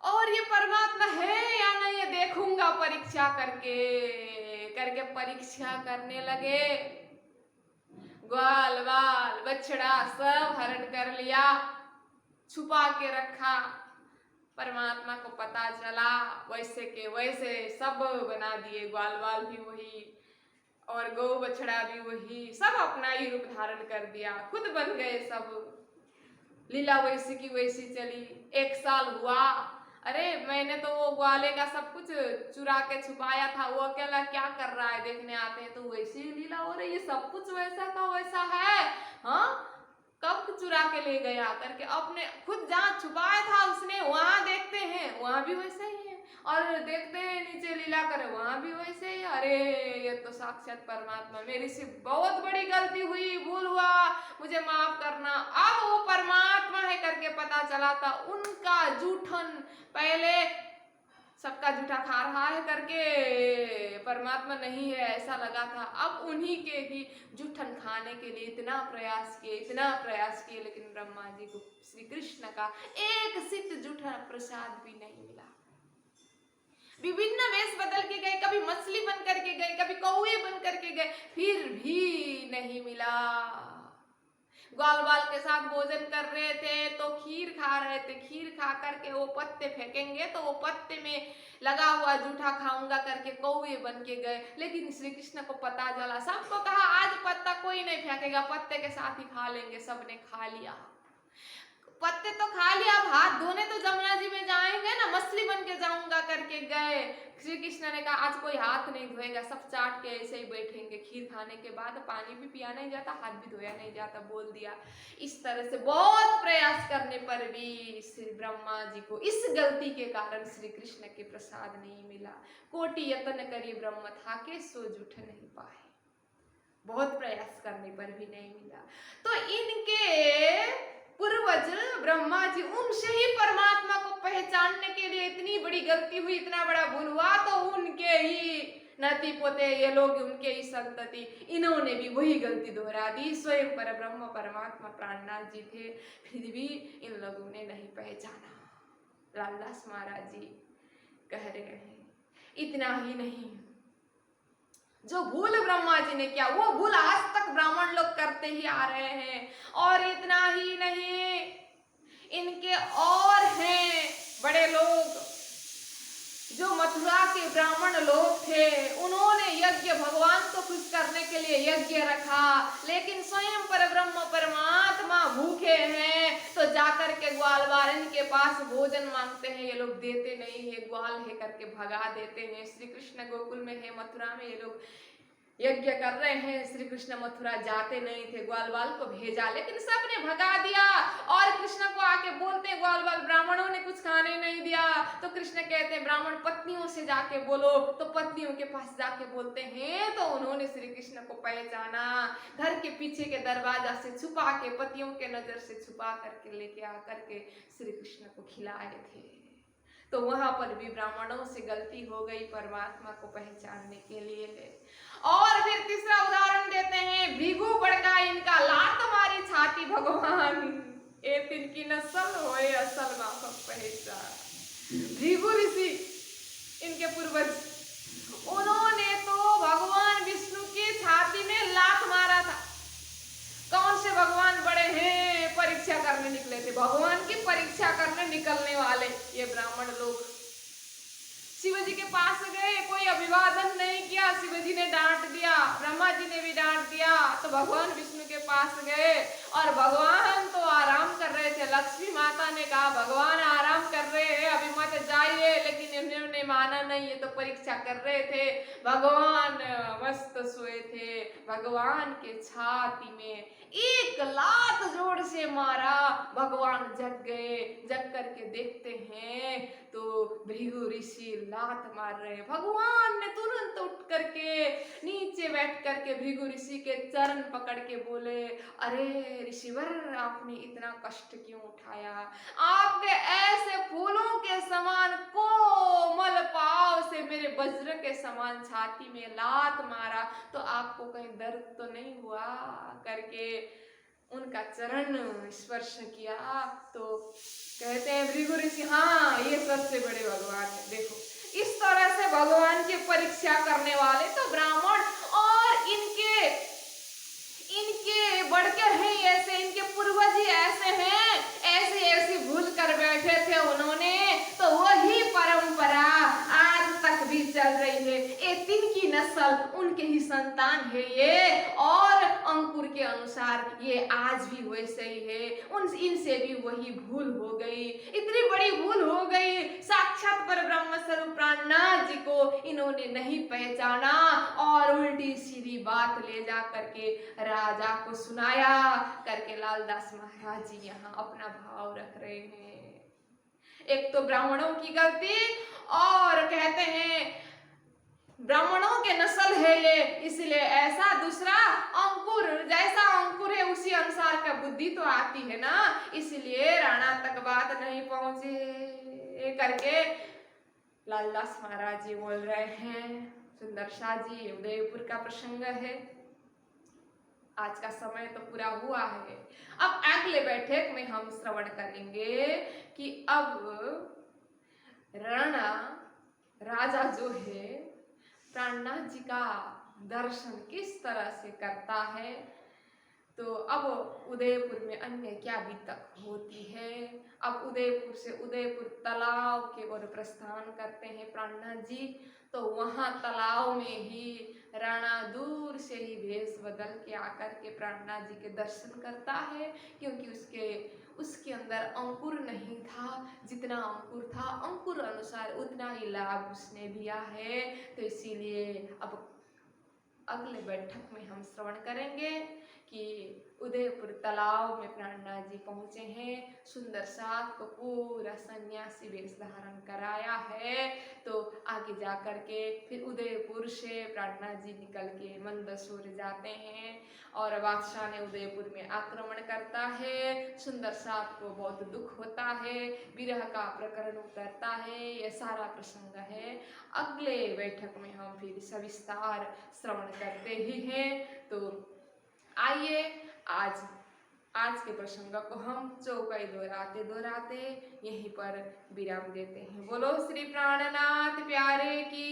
और ये परमात्मा है या नहीं, ये देखूंगा परीक्षा करके। करके परीक्षा करने लगे, ग्वाल वाल बछड़ा सब हरण कर लिया, छुपा के रखा। परमात्मा को पता चला, वैसे के वैसे सब बना दिए, ग्वाल वाल भी वही और गौ बछड़ा भी वही, सब अपना ही रूप धारण कर दिया, खुद बन गए सब। लीला वैसी की वैसी चली। 1 साल हुआ, अरे मैंने तो वो ग्वाले का सब कुछ चुरा के छुपाया था, वो अकेला क्या कर रहा है, देखने आते हैं तो वैसी लीला हो रही है, सब कुछ वैसा का वैसा है। हाँ, कब चुरा के ले गया करके, अपने खुद जहाँ छुपाया था उसने, वहां देखते हैं वहां भी वैसे ही है, और देखते हैं नीचे लीला करे वहां भी वैसे ही। अरे ये तो साक्षात परमात्मा, मेरी से बहुत बड़ी गलती हुई, भूल हुआ, मुझे माफ करना। अब वो परमात्मा है करके पता चला था, उनका जूठन पहले सबका जूठा खा रहा है करके परमात्मा नहीं है ऐसा लगा था। अब उन्हीं के ही जूठन खाने के लिए इतना प्रयास किए, लेकिन ब्रह्मा जी को श्री कृष्ण का एक सित जूठा प्रसाद भी नहीं मिला। विभिन्न वेश बदल के गए, कभी मछली बन करके गए, कभी कौवे बन करके गए, फिर भी नहीं मिला। ग्वाल बाल के साथ भोजन कर रहे थे तो खीर खा रहे थे, खीर खा करके वो पत्ते फेंकेंगे तो वो पत्ते में लगा हुआ जूठा खाऊंगा करके कौवे बन के गए। लेकिन श्री कृष्ण को पता चला, सबको कहा आज पत्ता कोई नहीं फेंकेगा, पत्ते के साथ ही खा लेंगे, सबने खा लिया। पत्ते तो खा लिया, अब हाथ धोने तो जमुना जी में जाएंगे ना, मछली बन के जाऊंगा करके गए। श्री कृष्ण ने कहा आज कोई हाथ नहीं धोएगा, सब चाट के ऐसे ही बैठेंगे। खीर खाने के बाद पानी भी पिया नहीं जाता, हाथ भी धोया नहीं जाता, बोल दिया। इस तरह से बहुत प्रयास करने पर भी श्री ब्रह्मा जी को इस गलती के कारण श्री कृष्ण के प्रसाद नहीं मिला। कोटि यत्न करी ब्रह्म था के सो जूठ नहीं पाए, बहुत प्रयास करने पर भी नहीं मिला। तो इनके पूर्वज ब्रह्मा जी, उनसे ही परमात्मा को पहचानने के लिए इतनी बड़ी गलती हुई, इतना बड़ा भूल हुआ, तो उनके ही नाती पोते ये लोग, उनके ही संतति, इन्होंने भी वही गलती दोहरा दी। स्वयं पर ब्रह्म परमात्मा प्राणनाथ जी थे, फिर भी इन लोगों ने नहीं पहचाना। लालदास महाराज जी कह रहे हैं, इतना ही नहीं, जो भूल ब्रह्मा जी ने किया वो भूल आज तक ब्राह्मण लोग करते ही आ रहे हैं। और इतना ही नहीं, इनके और हैं बड़े लोग, जो मथुरा के ब्राह्मण लोग थे, उन्होंने यज्ञ भगवान को खुश करने के लिए यज्ञ रखा, लेकिन स्वयं पर ब्रह्म परमात्मा भूखे हैं तो जाकर के ग्वाल वालन के पास भोजन मांगते हैं, ये लोग देते नहीं है, ग्वाल है करके भगा देते हैं। श्री कृष्ण गोकुल में है, मथुरा में ये लोग यज्ञ कर रहे हैं, श्री कृष्ण मथुरा जाते नहीं थे, ग्वाल वाल को भेजा लेकिन सबने भगा दिया। और कृष्ण को आके बोलते हैं, ग्वाल वाल ब्राह्मणों ने कुछ खाने नहीं दिया, तो कृष्ण कहते हैं ब्राह्मण पत्नियों से जाके बोलो, तो पत्नियों के पास जाके बोलते हैं, तो उन्होंने श्री कृष्ण को पहचाना, घर के पीछे के दरवाजा से छुपा के, पतियों के नजर से छुपा करके लेके आकर के श्री कृष्ण को खिलाए थे। तो वहां पर भी ब्राह्मणों से गलती हो गई परमात्मा को पहचानने के लिए। और फिर तीसरा उदाहरण देते हैं, भीगू बड़का इनका लात मारी छाती भगवान, ए तिनकी नस्ल होए असल माफक पहचान। भीगू ऋषि इनके पूर्वज, उन्होंने तो भगवान विष्णु की छाती में लात मारा था। कौन से भगवान बड़े हैं, परीक्षा करने निकले थे, भगवान की परीक्षा करने निकलने वाले ये ब्राह्मण लोग शिवजी के पास गए, कोई अभिवादन नहीं किया, शिवजी ने डांट दिया, ब्रह्मा जी ने भी डांट दिया, तो भगवान विष्णु के पास गए और भगवान तो आराम कर रहे थे। लक्ष्मी माता ने कहा भगवान आराम कर रहे हैं, अभी मत जाइए, लेकिन इन्होंने माना नहीं, ये तो परीक्षा कर रहे थे। भगवान मस्त सोए थे, भगवान के छाती में एक लात जोर से मारा। भगवान जग गए। जग करके देखते हैं तो भृगु ऋषि लात मार रहे हैं। भगवान ने तुरंत उठ करके नीचे बैठ करके भृगु ऋषि के चरण पकड़ के बोले, अरे ऋषिवर, आपने इतना कष्ट क्यों उठाया? आपके ऐसे फूलों के समान कोमल पांव से मेरे वज्र के समान छाती में लात मारा, तो आपको कहीं दर्द तो नहीं हुआ? करके उनका चरण स्पर्श किया। तो कहते हैं भृगु ऋषि, हाँ ये सबसे बड़े भगवान है। देखो इस तरह से भगवान की परीक्षा करने वाले तो ब्राह्मण और इनके बढ़कर हैं, ऐसे इनके पूर्वज ही ऐसे हैं, ऐसी ऐसी भूल कर बैठे थे उन्होंने, तो वही परंपरा आज तक भी चल रही है। ये तिनकी नस्ल, उनके ही संतान है ये, और अंकुर के अनुसार ये आज भी वैसे ही है। इनसे भी वही भूल हो गई, इतनी बड़ी भूल हो गई। साक्षात पर ब्रह्म स्वरूप प्राणनाथ जी को इन्होंने नहीं पहचाना और उल्टी सीधी बात ले जा करके राजा को सुनाया। करके लालदास महाराज जी यहाँ अपना भाव रख रहे हैं। एक तो ब्राह्मणों की गलती, और कहते हैं ब्राह्मणों के नस्ल है ये, इसलिए ऐसा। दूसरा, अंकुर जैसा अंकुर है उसी अनुसार का बुद्धि तो आती है ना, इसलिए राणा तक बात नहीं पहुंचे। करके लालदास महाराज जी बोल रहे हैं। सुंदर शाह जी, उदयपुर का प्रसंग है। आज का समय तो पूरा हुआ है। अब अगले बैठक में हम श्रवण करेंगे कि अब राजा जो है प्राणनाथ जी का दर्शन किस तरह से करता है। तो अब उदयपुर में अन्य क्या बीतक होती है। अब उदयपुर से उदयपुर तालाब के ओर प्रस्थान करते हैं प्राणनाथ जी। तो वहां तालाब में ही राणा दूर से ही भेष बदल के आकर के प्राणनाथ जी के दर्शन करता है, क्योंकि उसके अंदर अंकुर नहीं था। जितना अंकुर था अंकुर अनुसार उतना ही लाभ उसने लिया है। तो इसीलिए अब अगले बैठक में हम श्रवण करेंगे कि उदयपुर तालाब में प्राणनाथ जी पहुंचे हैं। सुंदर साथ को पूरा सन्यासी वेश धारण कराया है। तो आगे जा करके फिर उदयपुर से प्राणनाथ जी निकल के मंदसौर जाते हैं और बादशाह ने उदयपुर में आक्रमण करता है। सुंदर साथ को बहुत दुख होता है, विरह का प्रकरण उतरता है। यह सारा प्रसंग है। अगले बैठक में हम फिर सविस्तार श्रवण करते ही हैं। तो आइए आज के प्रसंग को हम चौपाई दोहराते यहीं पर विराम देते हैं। बोलो श्री प्राणनाथ प्यारे की।